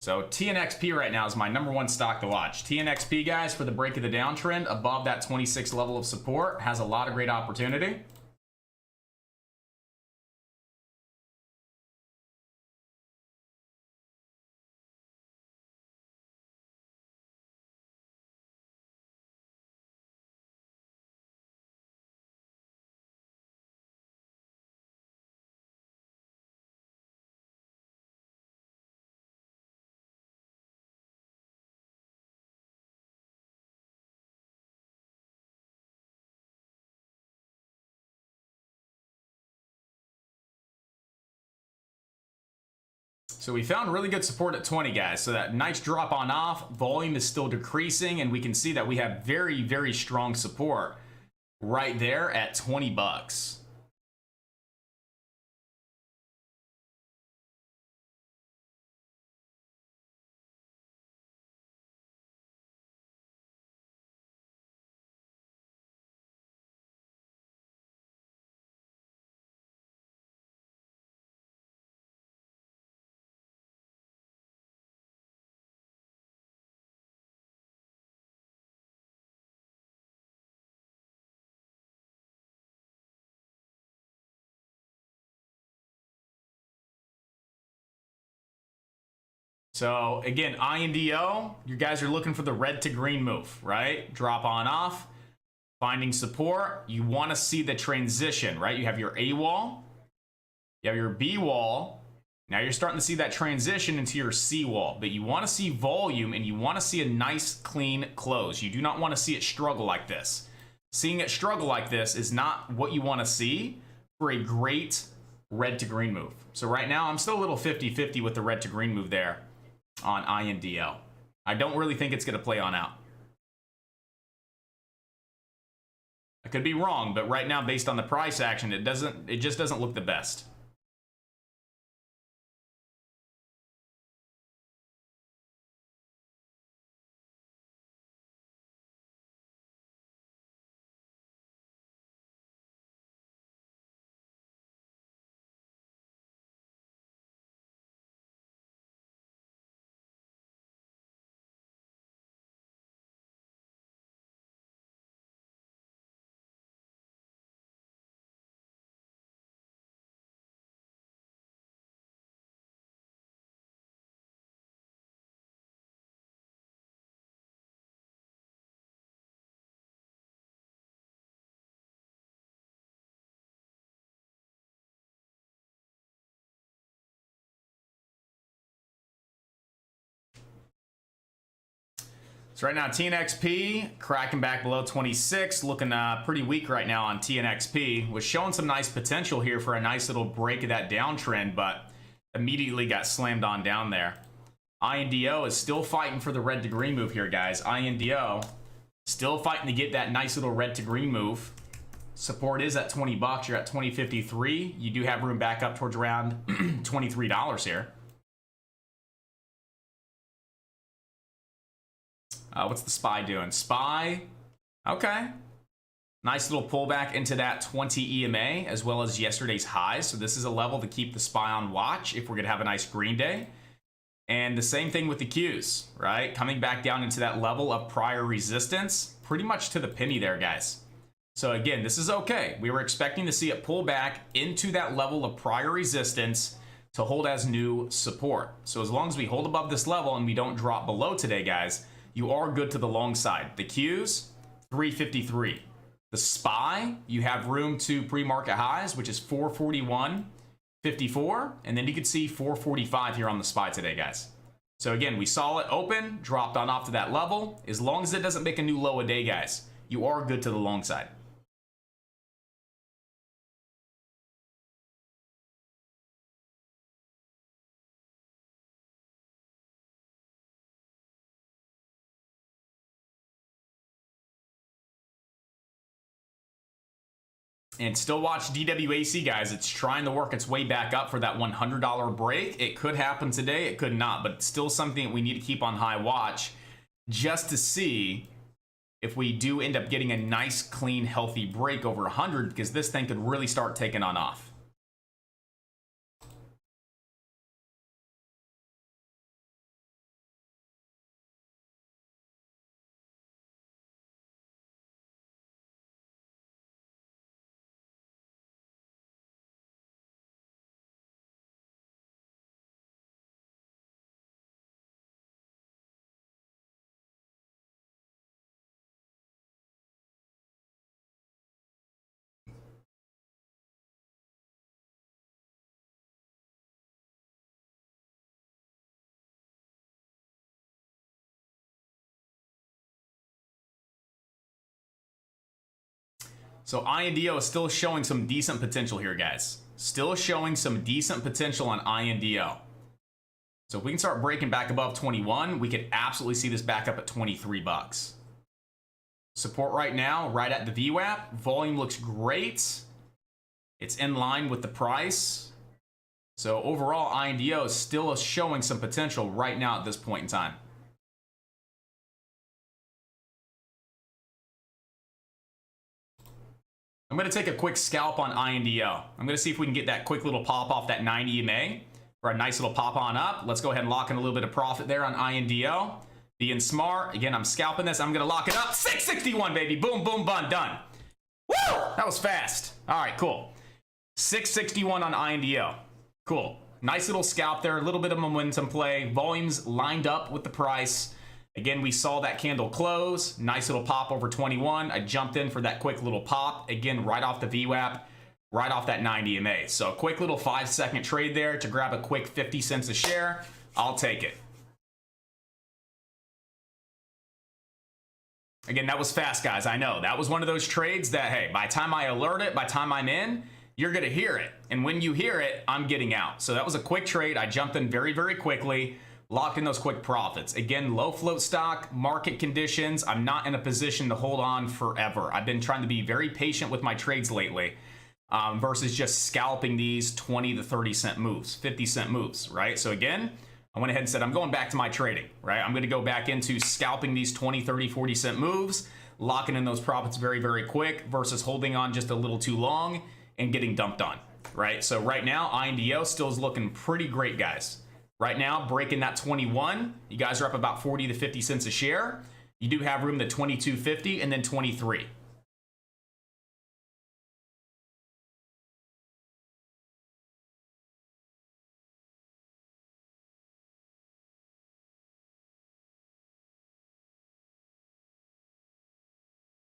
So TNXP right now is my #1 stock to watch. TNXP, guys, for the break of the downtrend above that 26 level of support, has a lot of great opportunity. So we found really good support at 20, guys. So that nice drop on off, volume is still decreasing, and we can see that we have very, very strong support right there at 20 bucks. So again, INDO, you guys are looking for the red to green move, right? Drop on off, finding support. You want to see the transition, right? You have your A wall, you have your B wall. Now you're starting to see that transition into your C wall, but you want to see volume and you want to see a nice clean close. You do not want to see it struggle like this. Seeing it struggle like this is not what you want to see for a great red to green move. So right now I'm still a little 50-50 with the red to green move there on INDO. I don't really think it's going to play on out. I could be wrong, but right now, based on the price action, it just doesn't look the best. So right now, TNXP cracking back below 26, looking pretty weak right now on TNXP. Was showing some nice potential here for a nice little break of that downtrend, but immediately got slammed on down there. INDO is still fighting for the red to green move here, guys. INDO still fighting to get that nice little red to green move. Support is at 20 bucks. You're at 20.53. You do have room back up towards around $23 here. What's the SPY doing? SPY, okay. Nice little pullback into that 20 EMA as well as yesterday's highs. So this is a level to keep the SPY on watch if we're going to have a nice green day. And the same thing with the Qs, right? Coming back down into that level of prior resistance, pretty much to the penny there, guys. So again, this is okay. We were expecting to see it pull back into that level of prior resistance to hold as new support. So as long as we hold above this level and we don't drop below today, guys, you are good to the long side. The Qs, 353. The SPY, you have room to pre-market highs, which is 441.54, and then you could see 445 here on the SPY today, guys. So again, we saw it open, dropped on off to that level. As long as it doesn't make a new low a day, guys, you are good to the long side. And still watch DWAC, guys. It's trying to work its way back up for that $100 break. It could happen today, it could not, but it's still something that we need to keep on high watch just to see if we do end up getting a nice, clean, healthy break over 100, because this thing could really start taking on off. So INDO is still showing some decent potential here, guys. Still showing some decent potential on INDO. So if we can start breaking back above 21, we could absolutely see this back up at 23 bucks. Support right now, right at the VWAP. Volume looks great. It's in line with the price. So overall, INDO is still showing some potential right now at this point in time. I'm going to take a quick scalp on INDO. I'm going to see if we can get that quick little pop off that 90 EMA for a nice little pop on up. Let's go ahead and lock in a little bit of profit there on INDO. Being smart. Again, I'm scalping this. I'm going to lock it up. 661, baby. Boom, boom, bun. Done. Woo! That was fast. All right, cool. 661 on INDO. Cool. Nice little scalp there. A little bit of momentum play. Volumes lined up with the price. Again, we saw that candle close. Nice little pop over 21. I jumped in for that quick little pop. Again, right off the VWAP, right off that 90 EMA. So a quick little 5-second trade there to grab a quick 50 cents a share. I'll take it. Again, that was fast, guys. I know. That was one of those trades that, hey, by the time I alert it, by the time I'm in, you're going to hear it. And when you hear it, I'm getting out. So that was a quick trade. I jumped in very, very quickly. Locked in those quick profits. Again, low float stock, market conditions. I'm not in a position to hold on forever. I've been trying to be very patient with my trades lately versus just scalping these 20 to 30 cent moves, 50 cent moves, right? So again, I went ahead and said, I'm going back to my trading, right? I'm going to go back into scalping these 20, 30, 40 cent moves, locking in those profits very, very quick versus holding on just a little too long and getting dumped on, right? So right now, INDO still is looking pretty great, guys. Right now, breaking that 21, you guys are up about 40 to 50 cents a share. You do have room to 22.50 and then 23.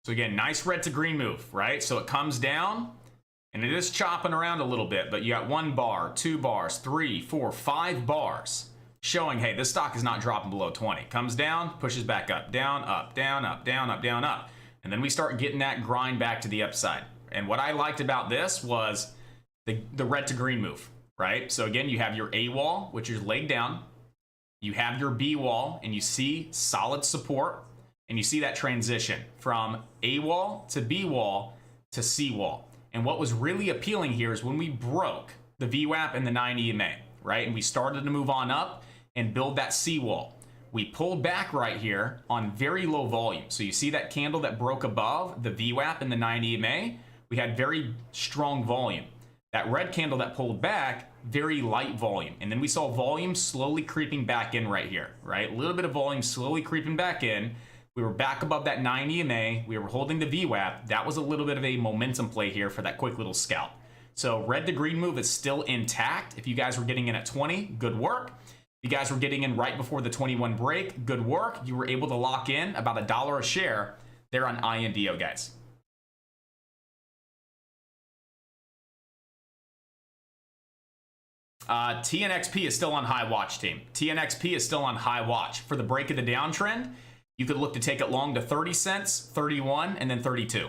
So again, nice red to green move, right? So it comes down and it is chopping around a little bit, but you got 1 bar, 2 bars, 3, 4, 5 bars showing, hey, this stock is not dropping below 20. Comes down, pushes back up, down, up, down, up, down, up, down, up. And then we start getting that grind back to the upside. And what I liked about this was the red to green move, right? So again, you have your A wall, which is laid down. You have your B wall, and you see solid support. And you see that transition from A wall to B wall to C wall. And what was really appealing here is when we broke the VWAP and the 90 EMA, right? And we started to move on up and build that C wall. We pulled back right here on very low volume. So you see that candle that broke above the VWAP and the 90 EMA? We had very strong volume. That red candle that pulled back, very light volume. And then we saw volume slowly creeping back in right here, right? A little bit of volume slowly creeping back in. We were back above that 90 EMA. We were holding the VWAP. That was a little bit of a momentum play here for that quick little scalp. So red to green move is still intact. If you guys were getting in at 20, good work. If you guys were getting in right before the 21 break, good work. You were able to lock in about $1 a share there on INDO, guys. TNXP is still on high watch, team. TNXP is still on high watch. For the break of the downtrend, you could look to take it long to 30 cents, 31, and then 32.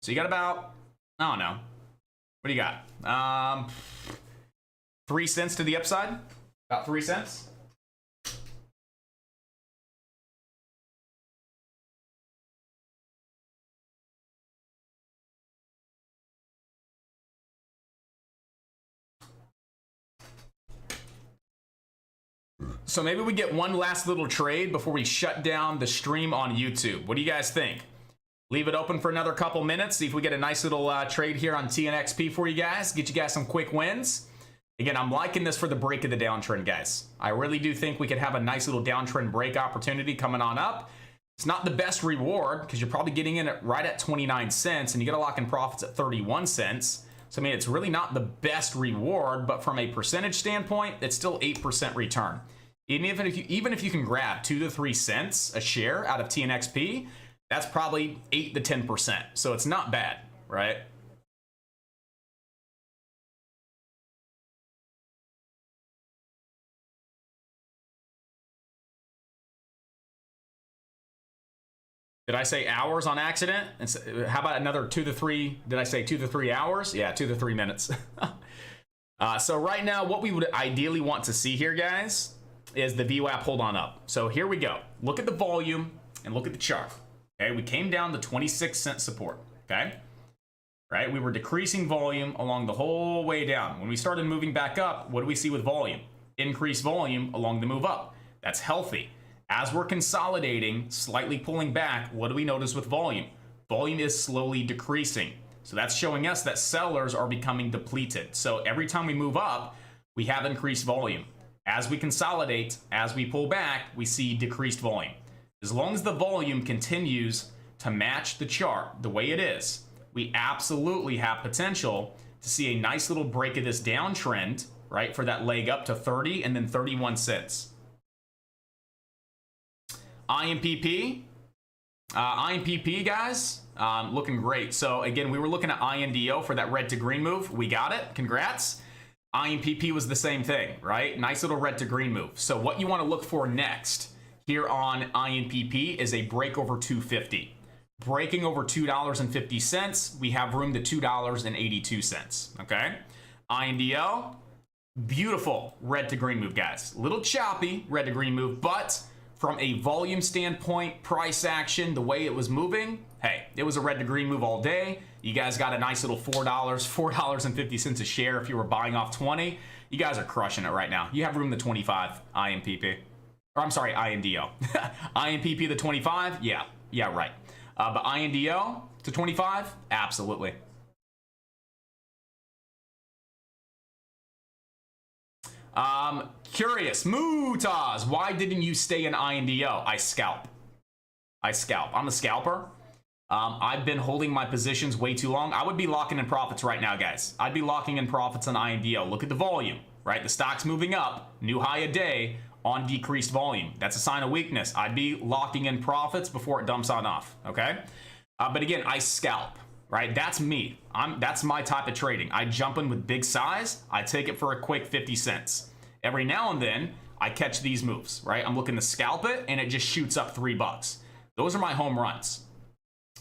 So you got about, I don't know. What do you got? 3 cents to the upside? About 3 cents? So maybe we get one last little trade before we shut down the stream on YouTube. What do you guys think? Leave it open for another couple minutes. See if we get a nice little trade here on TNXP for you guys. Get you guys some quick wins. Again, I'm liking this for the break of the downtrend, guys. I really do think we could have a nice little downtrend break opportunity coming on up. It's not the best reward because you're probably getting in right at 29 cents and you got to lock in profits at 31 cents. So, I mean, it's really not the best reward, but from a percentage standpoint, it's still 8% return. Even if you can grab 2 to 3 cents a share out of TNXP, that's probably 8 to 10%. So it's not bad, right? Did I say hours on accident? How about another 2 to 3? Did I say 2 to 3 hours? Yeah, 2 to 3 minutes. So right now, what we would ideally want to see here, guys, is the VWAP hold on up. So here we go. Look at the volume and look at the chart. Okay, we came down to 26-cent support. Okay, right? We were decreasing volume along the whole way down. When we started moving back up, what do we see with volume? Increased volume along the move up. That's healthy. As we're consolidating, slightly pulling back, what do we notice with volume? Volume is slowly decreasing. So that's showing us that sellers are becoming depleted. So every time we move up, we have increased volume. As we consolidate, as we pull back, we see decreased volume. As long as the volume continues to match the chart the way it is, we absolutely have potential to see a nice little break of this downtrend, right, for that leg up to 30 and then 31 cents. IMPP, guys, looking great. So again, we were looking at INDO for that red to green move. We got it. Congrats. IMPP was the same thing, right? Nice little red to green move. So what you want to look for next here on INPP is a break over 250. Breaking over $2.50, we have room to $2.82, okay? INDO, beautiful red to green move, guys. Little choppy red to green move, but from a volume standpoint, price action, the way it was moving, hey, it was a red to green move all day. You guys got a nice little $4.50 a share if you were buying off 20. You guys are crushing it right now. You have room to 25 IMPP. Or I'm sorry, INDO. IMPP the 25? Yeah, right. But INDO to 25? Absolutely. Curious, Mutaz, why didn't you stay in INDO? I scalp. I'm a scalper. I've been holding my positions way too long. I would be locking in profits right now, guys. I'd be locking in profits on INDO. Look at the volume, right? The stock's moving up, new high a day on decreased volume. That's a sign of weakness. I'd be locking in profits before it dumps on off, okay? But again, I scalp, right? That's me. That's my type of trading. I jump in with big size. I take it for a quick 50 cents. Every now and then, I catch these moves, right? I'm looking to scalp it, and it just shoots up $3. Those are my home runs.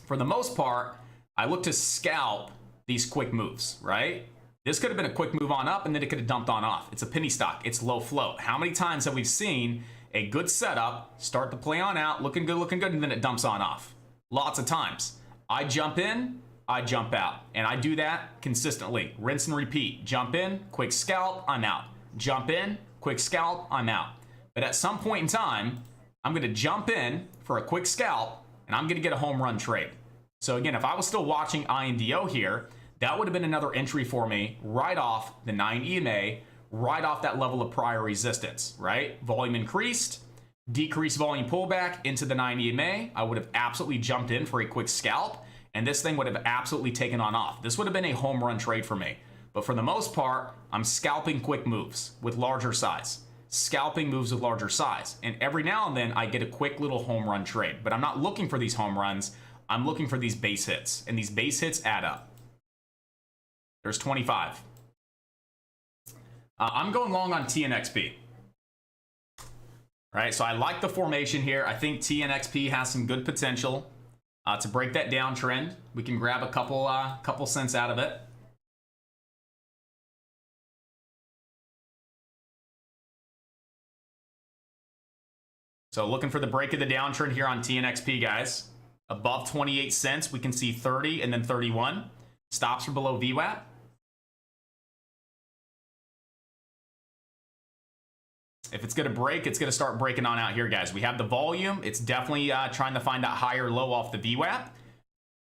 For the most part, I look to scalp these quick moves, right? This could have been a quick move on up, and then it could have dumped on off. It's a penny stock. It's low float. How many times have we seen a good setup start to play on out, looking good, and then it dumps on off? Lots of times. I jump in, I jump out, and I do that consistently. Rinse and repeat. Jump in, quick scalp, I'm out. Jump in, quick scalp, I'm out. But at some point in time, I'm going to jump in for a quick scalp, and I'm going to get a home run trade. So again, if I was still watching INDO here, that would have been another entry for me right off the 9 EMA, right off that level of prior resistance, right? Volume increased, decreased volume pullback into the 9 EMA. I would have absolutely jumped in for a quick scalp, and this thing would have absolutely taken on off. This would have been a home run trade for me. But for the most part, I'm scalping quick moves with larger size. Scalping moves with larger size. And every now and then, I get a quick little home run trade. But I'm not looking for these home runs. I'm looking for these base hits. And these base hits add up. There's 25. I'm going long on TNXP. All right, so I like the formation here. I think TNXP has some good potential to break that downtrend. We can grab a couple cents out of it. So looking for the break of the downtrend here on TNXP, guys. Above 28 cents, we can see 30 and then 31. Stops are below VWAP. If it's going to break, it's going to start breaking on out here, guys. We have the volume. It's definitely trying to find that higher low off the VWAP.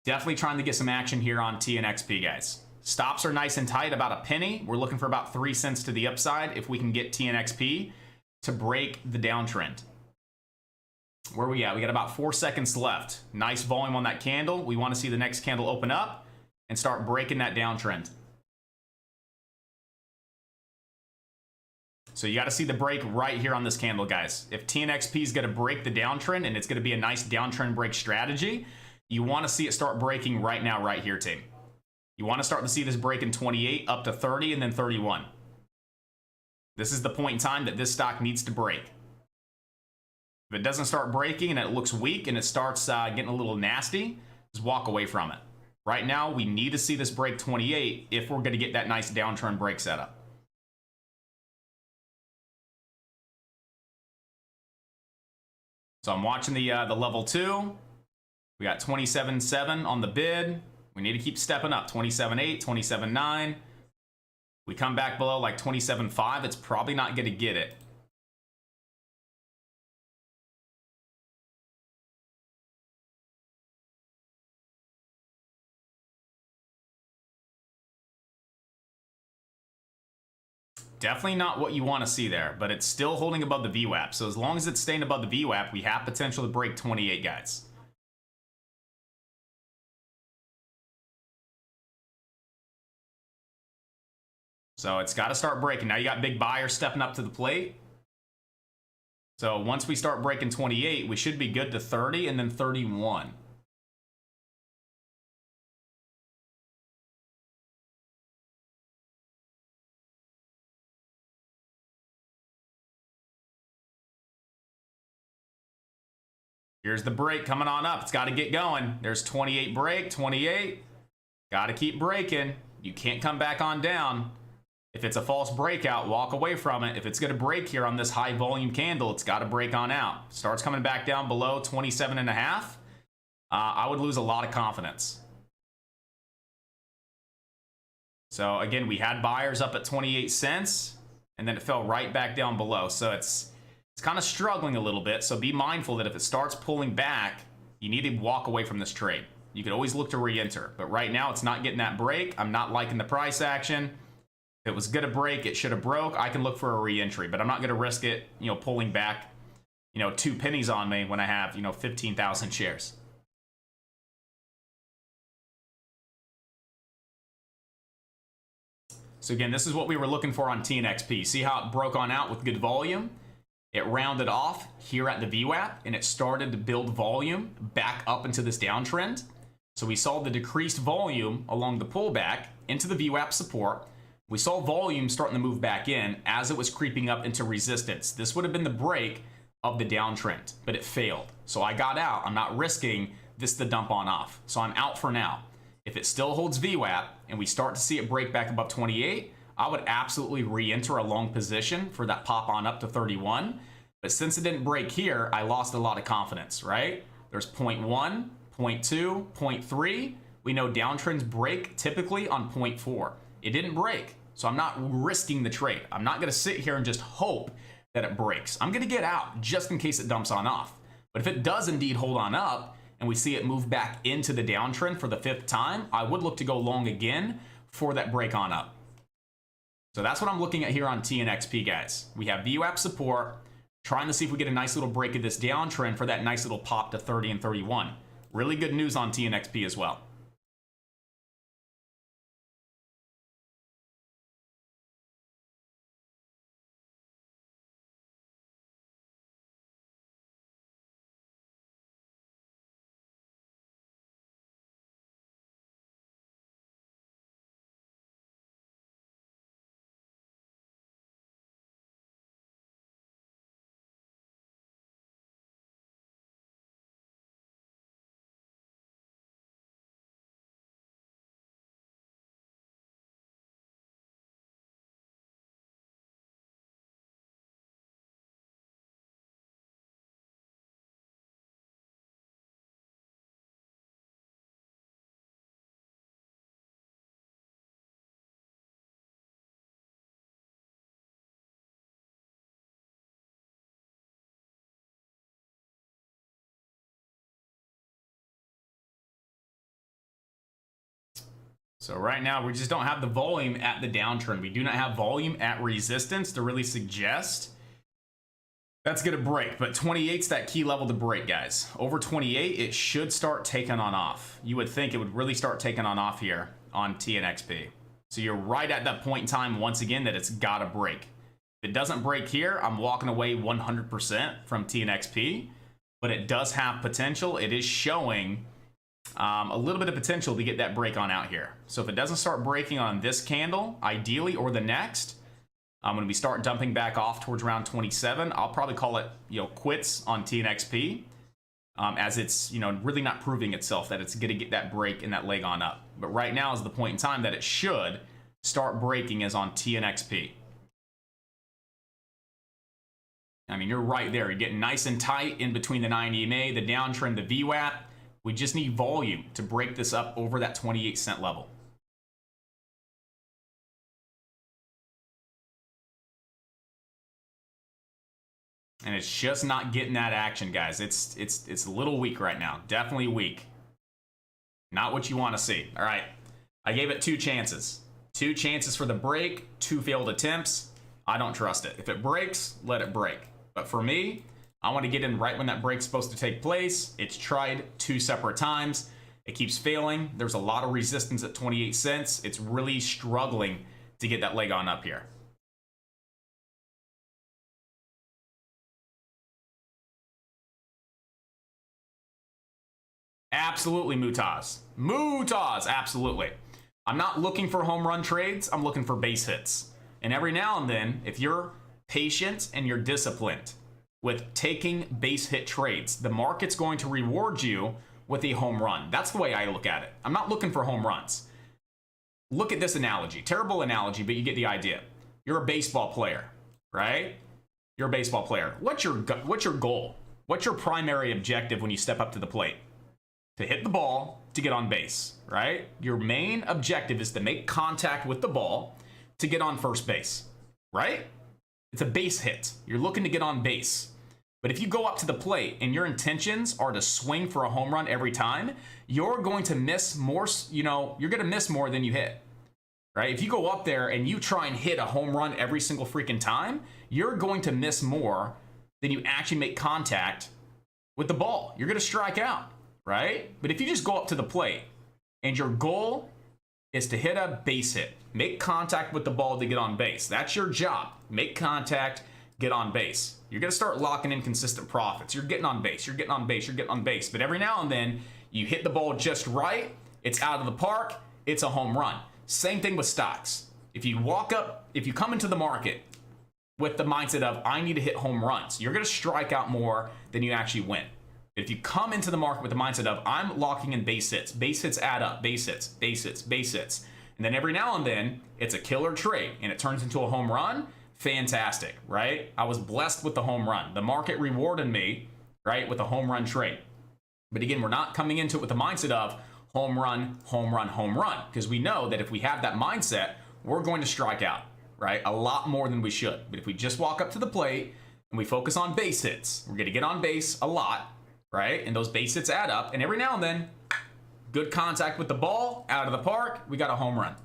Definitely trying to get some action here on TNXP, guys. Stops are nice and tight, about a penny. We're looking for about 3 cents to the upside if we can get TNXP to break the downtrend. Where are we at? We got about 4 seconds left. Nice volume on that candle. We want to see the next candle open up and start breaking that downtrend. So you got to see the break right here on this candle, guys. If TNXP is going to break the downtrend and it's going to be a nice downtrend break strategy, you want to see it start breaking right now, right here, team. You want to start to see this break in 28 up to 30 and then 31. This is the point in time that this stock needs to break. If it doesn't start breaking and it looks weak and it starts getting a little nasty, just walk away from it. Right now, we need to see this break 28 if we're going to get that nice downtrend break setup. So I'm watching the level 2. We got 27.7 on the bid. We need to keep stepping up. 27.8, 27.9. We come back below like 27.5. It's probably not going to get it. Definitely not what you want to see there, but it's still holding above the VWAP. So as long as it's staying above the VWAP, we have potential to break 28, guys. So it's got to start breaking. Now you got big buyers stepping up to the plate. So once we start breaking 28, we should be good to 30 and then 31. Here's the break coming on up. It's got to get going. There's 28 break, 28. Got to keep breaking. You can't come back on down. If it's a false breakout, walk away from it. If it's going to break here on this high volume candle, it's got to break on out. Starts coming back down below 27.5. I would lose a lot of confidence. So again, we had buyers up at 28 cents, and then it fell right back down below. So it's kind of struggling a little bit. So be mindful that if it starts pulling back, you need to walk away from this trade. You could always look to re-enter, but right now it's not getting that break. I'm not liking the price action. If it was going to break, it should have broke. I can look for a re-entry, but I'm not going to risk it, pulling back, 2 pennies on me when I have, 15,000 shares. So again, this is what we were looking for on TNXP. See how it broke on out with good volume? It rounded off here at the VWAP, and it started to build volume back up into this downtrend. So we saw the decreased volume along the pullback into the VWAP support. We saw volume starting to move back in as it was creeping up into resistance. This would have been the break of the downtrend, but it failed. So I got out. I'm not risking this to dump on off. So I'm out for now. If it still holds VWAP and we start to see it break back above 28, I would absolutely re-enter a long position for that pop on up to 31. But since it didn't break here, I lost a lot of confidence, right? There's 0.1, 0.2, 0.3. We know downtrends break typically on 0.4. It didn't break, so I'm not risking the trade. I'm not going to sit here and just hope that it breaks. I'm going to get out just in case it dumps on off. But if it does indeed hold on up and we see it move back into the downtrend for the 5th time, I would look to go long again for that break on up. So that's what I'm looking at here on TNXP, guys. We have VWAP support, trying to see if we get a nice little break of this downtrend for that nice little pop to 30 and 31. Really good news on TNXP as well. So right now, we just don't have the volume at the downtrend. We do not have volume at resistance to really suggest that's going to break. But 28's that key level to break, guys. Over 28, it should start taking on off. You would think it would really start taking on off here on TNXP. So you're right at that point in time, once again, that it's got to break. If it doesn't break here, I'm walking away 100% from TNXP. But it does have potential. It is showing a little bit of potential to get that break on out here. So if it doesn't start breaking on this candle, ideally, or the next, when we start dumping back off towards around 27, I'll probably call it, quits on TNXP, as it's, really not proving itself that it's going to get that break and that leg on up. But right now is the point in time that it should start breaking is on TNXP. I mean, you're right there. You're getting nice and tight in between the 90 EMA, the downtrend, the VWAP. We just need volume to break this up over that 28-cent level. And it's just not getting that action, guys. It's a little weak right now. Definitely weak. Not what you want to see. All right. I gave it 2 chances. 2 chances for the break, 2 failed attempts. I don't trust it. If it breaks, let it break. But for me, I want to get in right when that break's supposed to take place. It's tried 2 separate times. It keeps failing. There's a lot of resistance at 28 cents. It's really struggling to get that leg on up here. Absolutely, Mutaz. Mutaz, absolutely. I'm not looking for home run trades. I'm looking for base hits. And every now and then, if you're patient and you're disciplined with taking base hit trades, the market's going to reward you with a home run. That's the way I look at it. I'm not looking for home runs. Look at this analogy. Terrible analogy, but you get the idea. You're a baseball player, right? You're a baseball player. What's your goal? What's your primary objective when you step up to the plate? To hit the ball, to get on base, right? Your main objective is to make contact with the ball to get on first base, right? It's a base hit. You're looking to get on base. But if you go up to the plate and your intentions are to swing for a home run every time, you're going to miss more, you're going to miss more than you hit, right? If you go up there and you try and hit a home run every single freaking time, you're going to miss more than you actually make contact with the ball. You're going to strike out. Right? But if you just go up to the plate and your goal is to hit a base hit, make contact with the ball to get on base. That's your job. Make contact, get on base. You're going to start locking in consistent profits. You're getting on base. You're getting on base. You're getting on base. But every now and then you hit the ball just right. It's out of the park. It's a home run. Same thing with stocks. If you come into the market with the mindset of, I need to hit home runs, you're going to strike out more than you actually win. If you come into the market with the mindset of, I'm locking in base hits add up, base hits, and then every now and then it's a killer trade and it turns into a home run, fantastic, right? I was blessed with the home run. The market rewarded me, right, with a home run trade. But again, we're not coming into it with the mindset of home run, home run, home run, because we know that if we have that mindset, we're going to strike out, right? A lot more than we should. But if we just walk up to the plate and we focus on base hits, we're going to get on base a lot, right? And those base hits add up. And every now and then, good contact with the ball, out of the park, we got a home run.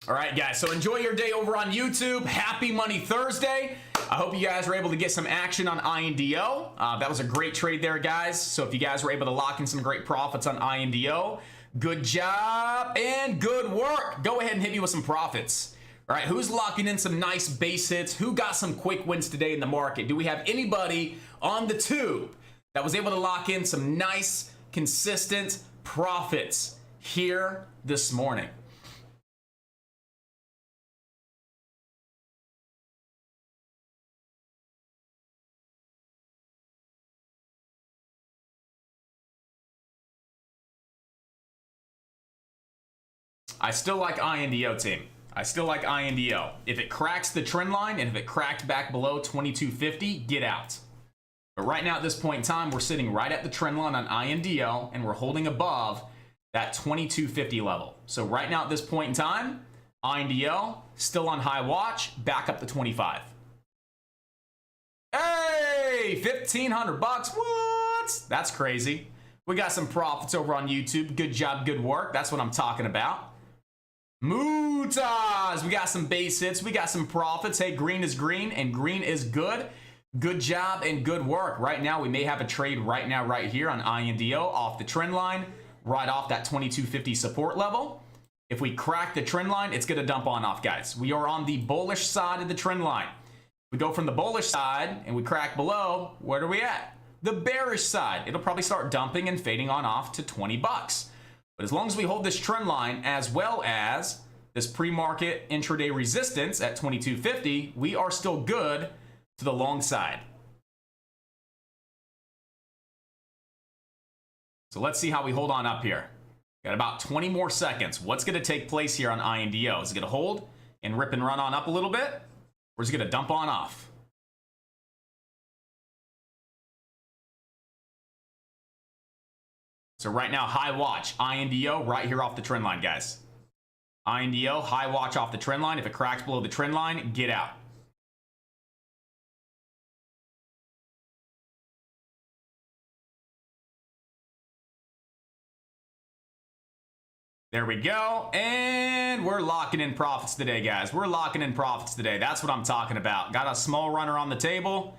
All right, guys, so enjoy your day over on YouTube. Happy Money Thursday. I hope you guys were able to get some action on INDO. That was a great trade there, guys. So if you guys were able to lock in some great profits on INDO, good job and good work. Go ahead and hit me with some profits. All right, who's locking in some nice base hits? Who got some quick wins today in the market? Do we have anybody on the tube that was able to lock in some nice, consistent profits here this morning? I still like INDO, team. I still like INDO. If it cracks the trend line and if it cracked back below 2250, get out. But right now at this point in time, we're sitting right at the trend line on INDO and we're holding above that 2250 level. So right now at this point in time, INDO still on high watch, back up to 25. Hey, 1,500 bucks. What? That's crazy. We got some profits over on YouTube. Good job, good work. That's what I'm talking about. Mutas, we got some base hits, we got some profits. Hey, green is green and green is good. Good job and good work. Right now, we may have a trade right now, right here on INDO off the trend line, right off that 2250 support level. If we crack the trend line, it's gonna dump on off, guys. We are on the bullish side of the trend line. We go from the bullish side and we crack below, where are we at? The bearish side. It'll probably start dumping and fading on off to 20 bucks. But as long as we hold this trend line as well as this pre-market intraday resistance at 2250, we are still good to the long side. So let's see how we hold on up here. Got about 20 more seconds. What's going to take place here on INDO? Is it going to hold and rip and run on up a little bit? Or is it going to dump on off? So right now, high watch. INDO right here off the trend line, guys. INDO, high watch off the trend line. If it cracks below the trend line, get out. There we go. And we're locking in profits today, guys. We're locking in profits today. That's what I'm talking about. Got a small runner on the table.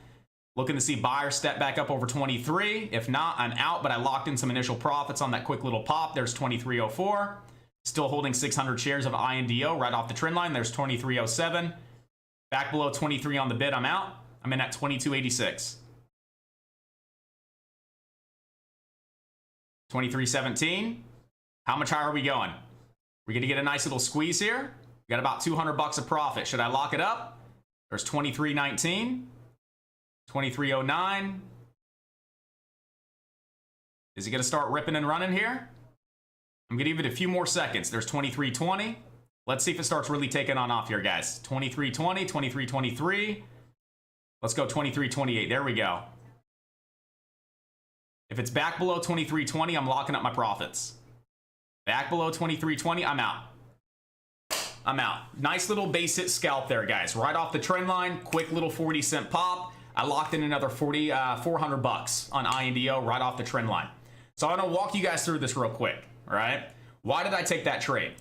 Looking to see buyers step back up over 23. If not, I'm out, but I locked in some initial profits on that quick little pop. There's 2304. Still holding 600 shares of INDO right off the trend line. There's 2307. Back below 23 on the bid. I'm out. I'm in at 2286. 2317. How much higher are we going? We're going to get a nice little squeeze here. We got about 200 bucks of profit. Should I lock it up? There's 2319. 2309. Is it going to start ripping and running here? I'm going to give it a few more seconds. There's 2320. Let's see if it starts really taking on off here, guys. 2320, 2323. Let's go 2328. There we go. If it's back below 2320, I'm locking up my profits. Back below 2320, I'm out. I'm out. Nice little base hit scalp there, guys. Right off the trend line, quick little 40-cent pop. I locked in another 400 bucks on INDO right off the trend line. So I'm gonna walk you guys through this real quick, all right? Why did I take that trade?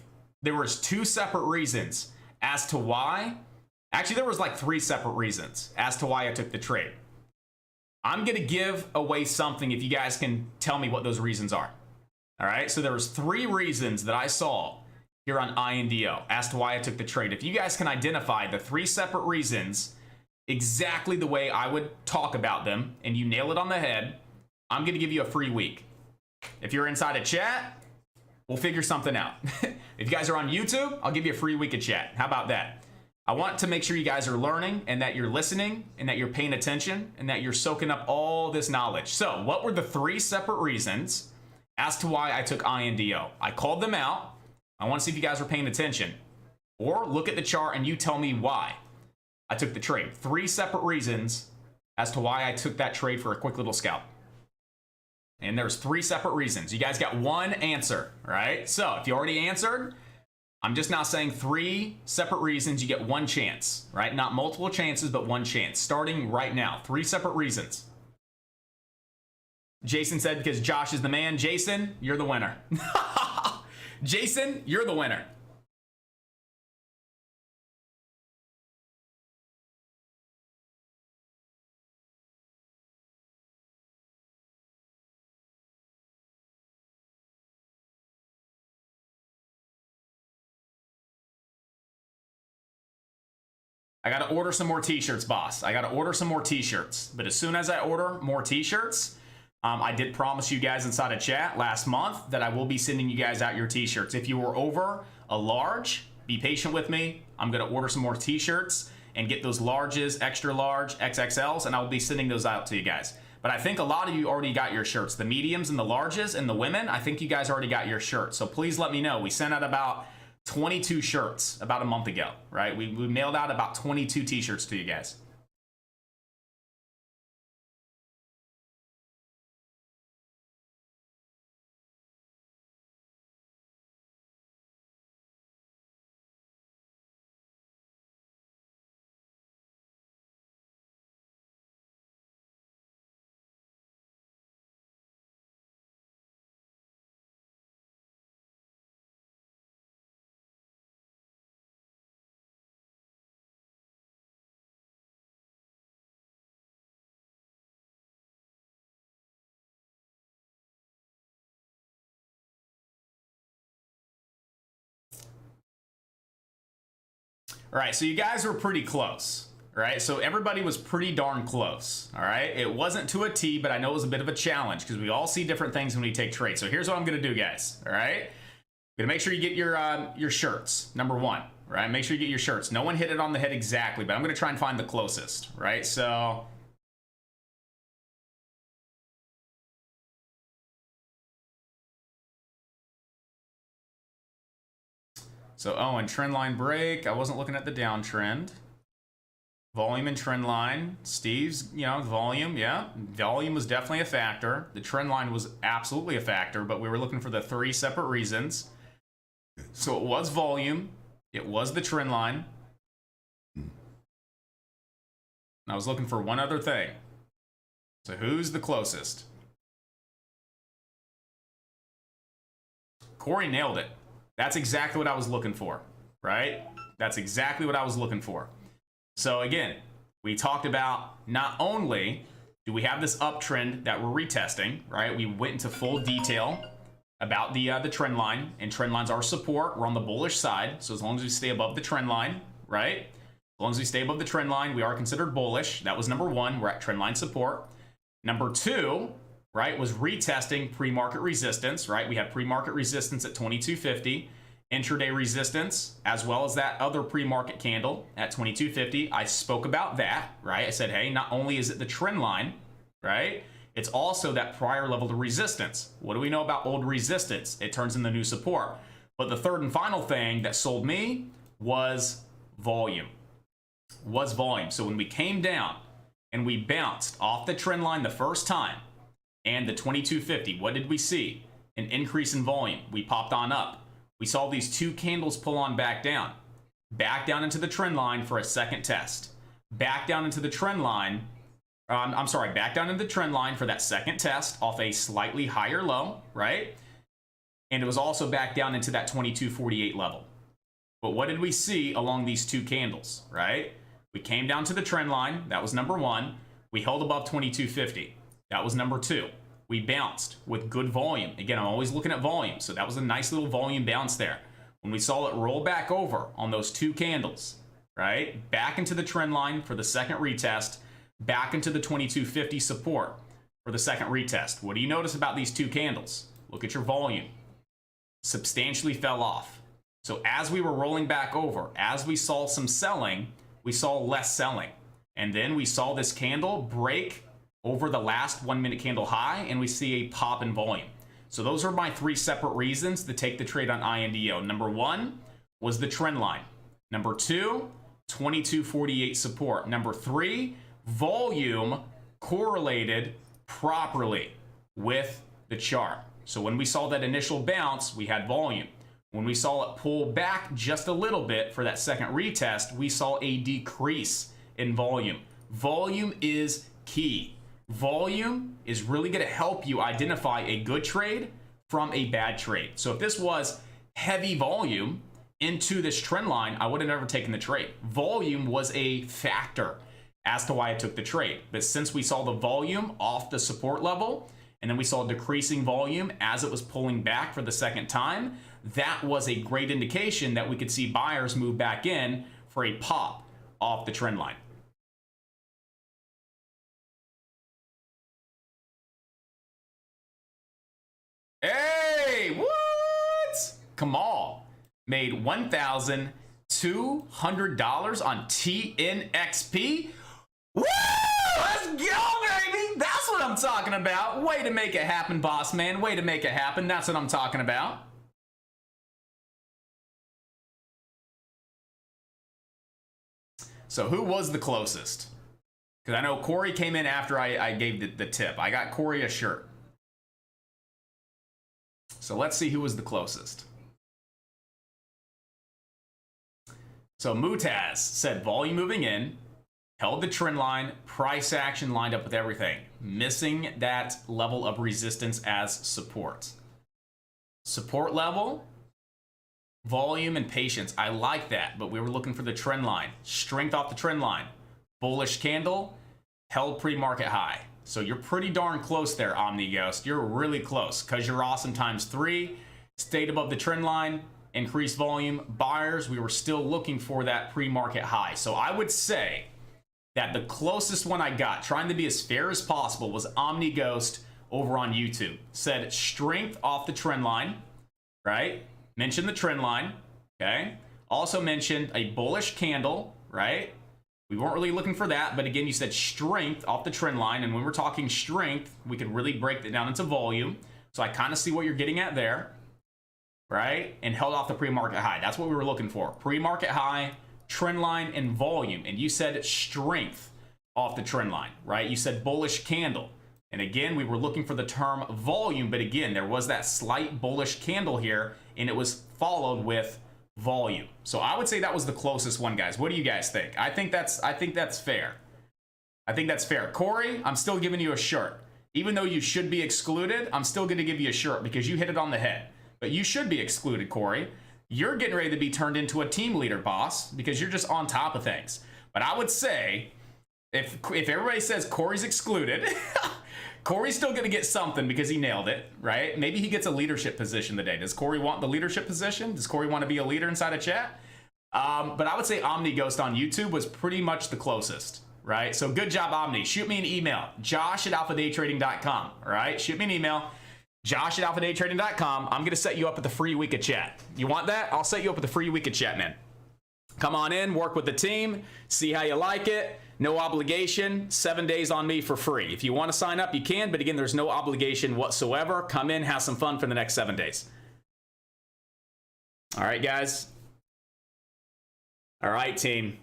There was two separate reasons as to why. Actually, there was like three separate reasons as to why I took the trade. I'm gonna give away something if you guys can tell me what those reasons are. All right, so there was three reasons that I saw here on INDO as to why I took the trade. If you guys can identify the three separate reasons exactly the way I would talk about them and you nail it on the head, I'm going to give you a free week. If you're inside a chat, we'll figure something out. If you guys are on YouTube, I'll give you a free week of chat. How about that? I want to make sure you guys are learning and that you're listening and that you're paying attention and that you're soaking up all this knowledge. So what were the three separate reasons as to why I took INDO? I called them out. I want to see if you guys are paying attention. Or look at the chart and you tell me why I took the trade. Three separate reasons as to why I took that trade for a quick little scalp. And there's three separate reasons. You guys got one answer, right? So if you already answered, I'm just now saying three separate reasons. You get one chance, right? Not multiple chances, but one chance. Starting right now. Three separate reasons. Jason said because Josh is the man. Jason, you're the winner. Jason, you're the winner. I got to order some more t-shirts, boss. I got to order some more t-shirts. But as soon as I order more t-shirts, I did promise you guys inside a chat last month that I will be sending you guys out your t-shirts. If you were over a large, be patient with me. I'm going to order some more t-shirts and get those larges, extra large, XXLs, and I will be sending those out to you guys. But I think a lot of you already got your shirts. The mediums and the larges and the women, I think you guys already got your shirts. So please let me know. We sent out about 22 shirts about a month ago, right? We mailed out about 22 t-shirts to you guys. All right, so you guys were pretty close, right? So everybody was pretty darn close, all right? It wasn't to a T, but I know it was a bit of a challenge because we all see different things when we take trades. So here's what I'm gonna do, guys, all right? Gonna make sure you get your shirts, number one, right? Make sure you get your shirts. No one hit it on the head exactly, but I'm gonna try and find the closest, right? So So, oh, and trend line break. I wasn't looking at the downtrend. Volume and trend line. Steve's, volume, yeah. Volume was definitely a factor. The trend line was absolutely a factor, but we were looking for the 3 separate reasons. So it was volume. It was the trend line. And I was looking for one other thing. So who's the closest? Corey nailed it. That's exactly what I was looking for, right? That's exactly what I was looking for. So again, we talked about not only do we have this uptrend that we're retesting, right? We went into full detail about the trend line, and trend lines are support. We're on the bullish side, so as long as we stay above the trend line, right? As long as we stay above the trend line, we are considered bullish. That was number 1. We're at trend line support. Number 2, right, was retesting pre-market resistance, right? We had pre-market resistance at 2250. Intraday resistance, as well as that other pre-market candle at 2250. I spoke about that, right? I said, hey, not only is it the trend line, right? It's also that prior level to resistance. What do we know about old resistance? It turns into new support. But the third and final thing that sold me was volume. So when we came down and we bounced off the trend line the first time and the 2250, what did we see? An increase in volume. We popped on up. We saw these 2 candles pull on back down into the trend line for a second test, back down into the trend line. Back down into the trend line for that second test off a slightly higher low, right? And it was also back down into that 2248 level. But what did we see along these 2 candles, right? We came down to the trend line. That was number 1. We held above 2250. That was number 2. We bounced with good volume. Again, I'm always looking at volume, so that was a nice little volume bounce there. When we saw it roll back over on those 2 candles, right? Back into the trend line for the second retest, back into the 2250 support for the second retest. What do you notice about these 2 candles? Look at your volume. Substantially fell off. So as we were rolling back over, as we saw some selling, we saw less selling. And then we saw this candle break over the last 1-minute candle high, and we see a pop in volume. So those are my 3 separate reasons to take the trade on INDO. Number 1 was the trend line. Number 2, 2248 support. Number 3, volume correlated properly with the chart. So when we saw that initial bounce, we had volume. When we saw it pull back just a little bit for that second retest, we saw a decrease in volume. Volume is key. Volume is really going to help you identify a good trade from a bad trade. So if this was heavy volume into this trend line, I would have never taken the trade. Volume was a factor as to why I took the trade. But since we saw the volume off the support level, and then we saw decreasing volume as it was pulling back for the second time, that was a great indication that we could see buyers move back in for a pop off the trend line. Hey, what? Kamal made $1,200 on TNXP. Woo! Let's go, baby! That's what I'm talking about. Way to make it happen, boss man. Way to make it happen. That's what I'm talking about. So who was the closest? Because I know Corey came in after I gave the tip. I got Corey a shirt. So let's see who was the closest. So Mutaz said volume moving in, held the trend line, price action lined up with everything, missing that level of resistance as support. Support level, volume, and patience. I like that, but we were looking for the trend line. Strength off the trend line. Bullish candle, held pre-market high. So you're pretty darn close there, OmniGhost. You're really close because you're awesome times 3. Stayed above the trend line, increased volume. Buyers, we were still looking for that pre-market high. So I would say that the closest one I got, trying to be as fair as possible, was OmniGhost over on YouTube. Said strength off the trend line, right? Mentioned the trend line, okay? Also mentioned a bullish candle, right? We weren't really looking for that, but again, you said strength off the trend line, and when we're talking strength, we could really break that down into volume. So I kind of see what you're getting at there. right? And held off the pre-market high. That's what we were looking for. Pre-market high, trend line, and volume. And you said strength off the trend line, right? You said bullish candle. And again, we were looking for the term volume, but again, there was that slight bullish candle here, and it was followed with volume. So I would say that was the closest one, guys. What do you guys think? I think that's fair. I think that's fair. Corey, I'm still giving you a shirt. Even though you should be excluded, I'm still going to give you a shirt because you hit it on the head. But you should be excluded, Corey. You're getting ready to be turned into a team leader, boss, because you're just on top of things. But I would say, if everybody says Corey's excluded, Corey's still going to get something because he nailed it, right? Maybe he gets a leadership position today. Does Corey want the leadership position? Does Corey want to be a leader inside a chat? But I would say Omni Ghost on YouTube was pretty much the closest, right? So good job, Omni. Shoot me an email, josh@alphadaytrading.com, all right? Shoot me an email, josh@alphadaytrading.com. I'm going to set you up with the free week of chat. You want that? I'll set you up with the free week of chat, man. Come on in, work with the team, see how you like it. No obligation, 7 days on me for free. If you want to sign up, you can, but again, there's no obligation whatsoever. Come in, have some fun for the next 7 days. All right, guys. All right, team.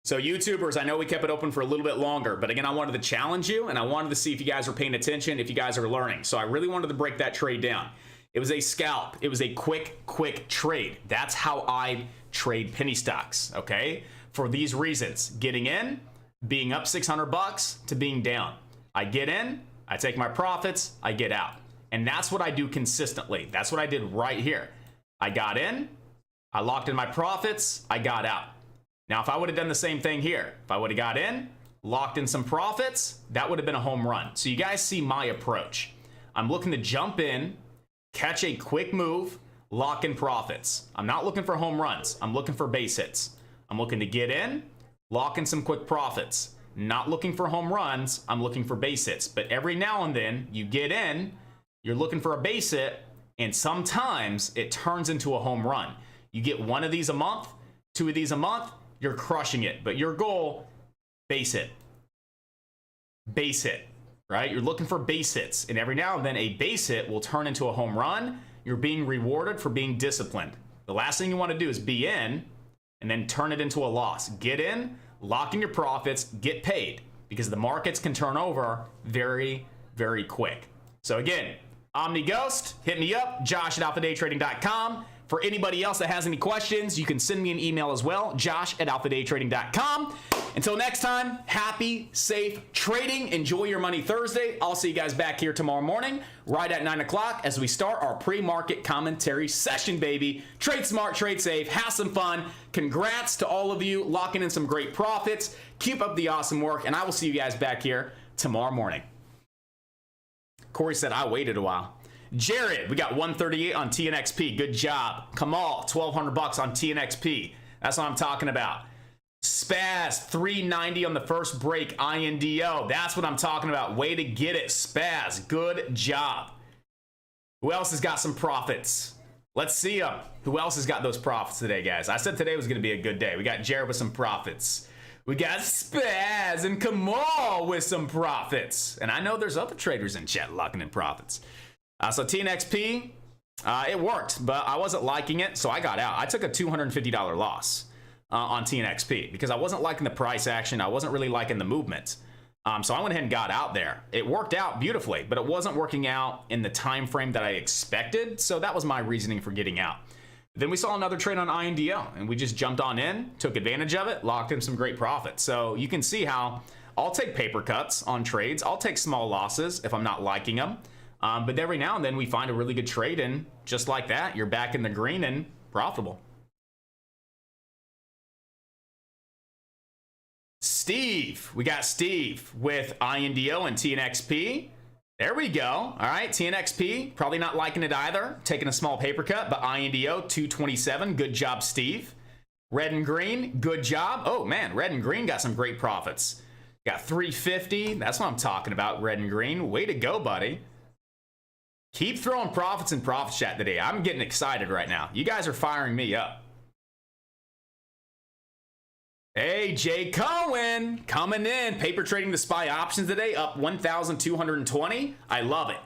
So YouTubers, I know we kept it open for a little bit longer, but again, I wanted to challenge you, and I wanted to see if you guys are paying attention, if you guys are learning. So I really wanted to break that trade down. It was a scalp. It was a quick trade. That's how I trade penny stocks, okay? For these reasons, getting in, being up 600 bucks to being down. I get in, I take my profits, I get out. And that's what I do consistently. That's what I did right here. I got in, I locked in my profits, I got out. Now, if I would have done the same thing here, if I would have got in, locked in some profits, that would have been a home run. So you guys see my approach. I'm looking to jump in, catch a quick move, lock in profits. I'm not looking for home runs. I'm looking for base hits. I'm looking to get in, lock in some quick profits. Not looking for home runs, I'm looking for base hits. But every now and then, you get in, you're looking for a base hit, and sometimes it turns into a home run. You get one of these a month, two of these a month, you're crushing it. But your goal, base hit. Base hit, right? You're looking for base hits. And every now and then, a base hit will turn into a home run. You're being rewarded for being disciplined. The last thing you want to do is be in, and then turn it into a loss. Get in, lock in your profits, get paid, because the markets can turn over very, very quick. So again, Omni Ghost, hit me up, josh@alphadaytrading.com. For anybody else that has any questions, you can send me an email as well, josh@alphadaytrading.com. Until next time, happy, safe trading. Enjoy your money Thursday. I'll see you guys back here tomorrow morning, right at 9 o'clock, as we start our pre-market commentary session, baby. Trade smart, trade safe, have some fun. Congrats to all of you locking in some great profits. Keep up the awesome work, and I will see you guys back here tomorrow morning. Corey said, I waited a while. Jared, we got 138 on TNXP. Good job. Kamal, 1,200 bucks on TNXP. That's what I'm talking about. Spaz, 390 on the first break, INDO. That's what I'm talking about. Way to get it, Spaz. Good job. Who else has got some profits? Let's see them. Who else has got those profits today, guys? I said today was going to be a good day. We got Jared with some profits. We got Spaz and Kamal with some profits. And I know there's other traders in chat locking in profits. So TNXP, it worked, but I wasn't liking it, so I got out. I took a $250 loss on TNXP because I wasn't liking the price action. I wasn't really liking the movement. So I went ahead and got out there. It worked out beautifully, but it wasn't working out in the time frame that I expected, so that was my reasoning for getting out. Then we saw another trade on INDO, and we just jumped on in, took advantage of it, locked in some great profits. So you can see how I'll take paper cuts on trades. I'll take small losses if I'm not liking them. But every now and then we find a really good trade, and just like that, you're back in the green and profitable. Steve, we got Steve with INDO and TNXP. There we go. All right, TNXP, probably not liking it either. Taking a small paper cut, but INDO, 227. Good job, Steve. Red and green, good job. Oh, man, red and green got some great profits. Got 350. That's what I'm talking about, red and green. Way to go, buddy. Keep throwing profits in profit chat today. I'm getting excited right now. You guys are firing me up. Hey, Jay Cohen, coming in. Paper trading the SPY options today, up 1,220. I love it.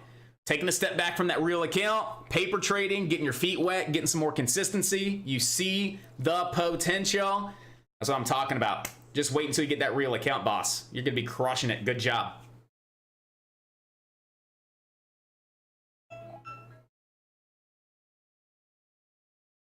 taking a step back from that real account, paper trading, getting your feet wet, getting some more consistency. You see the potential. That's what I'm talking about. Just wait until you get that real account, boss. You're gonna be crushing it. Good job.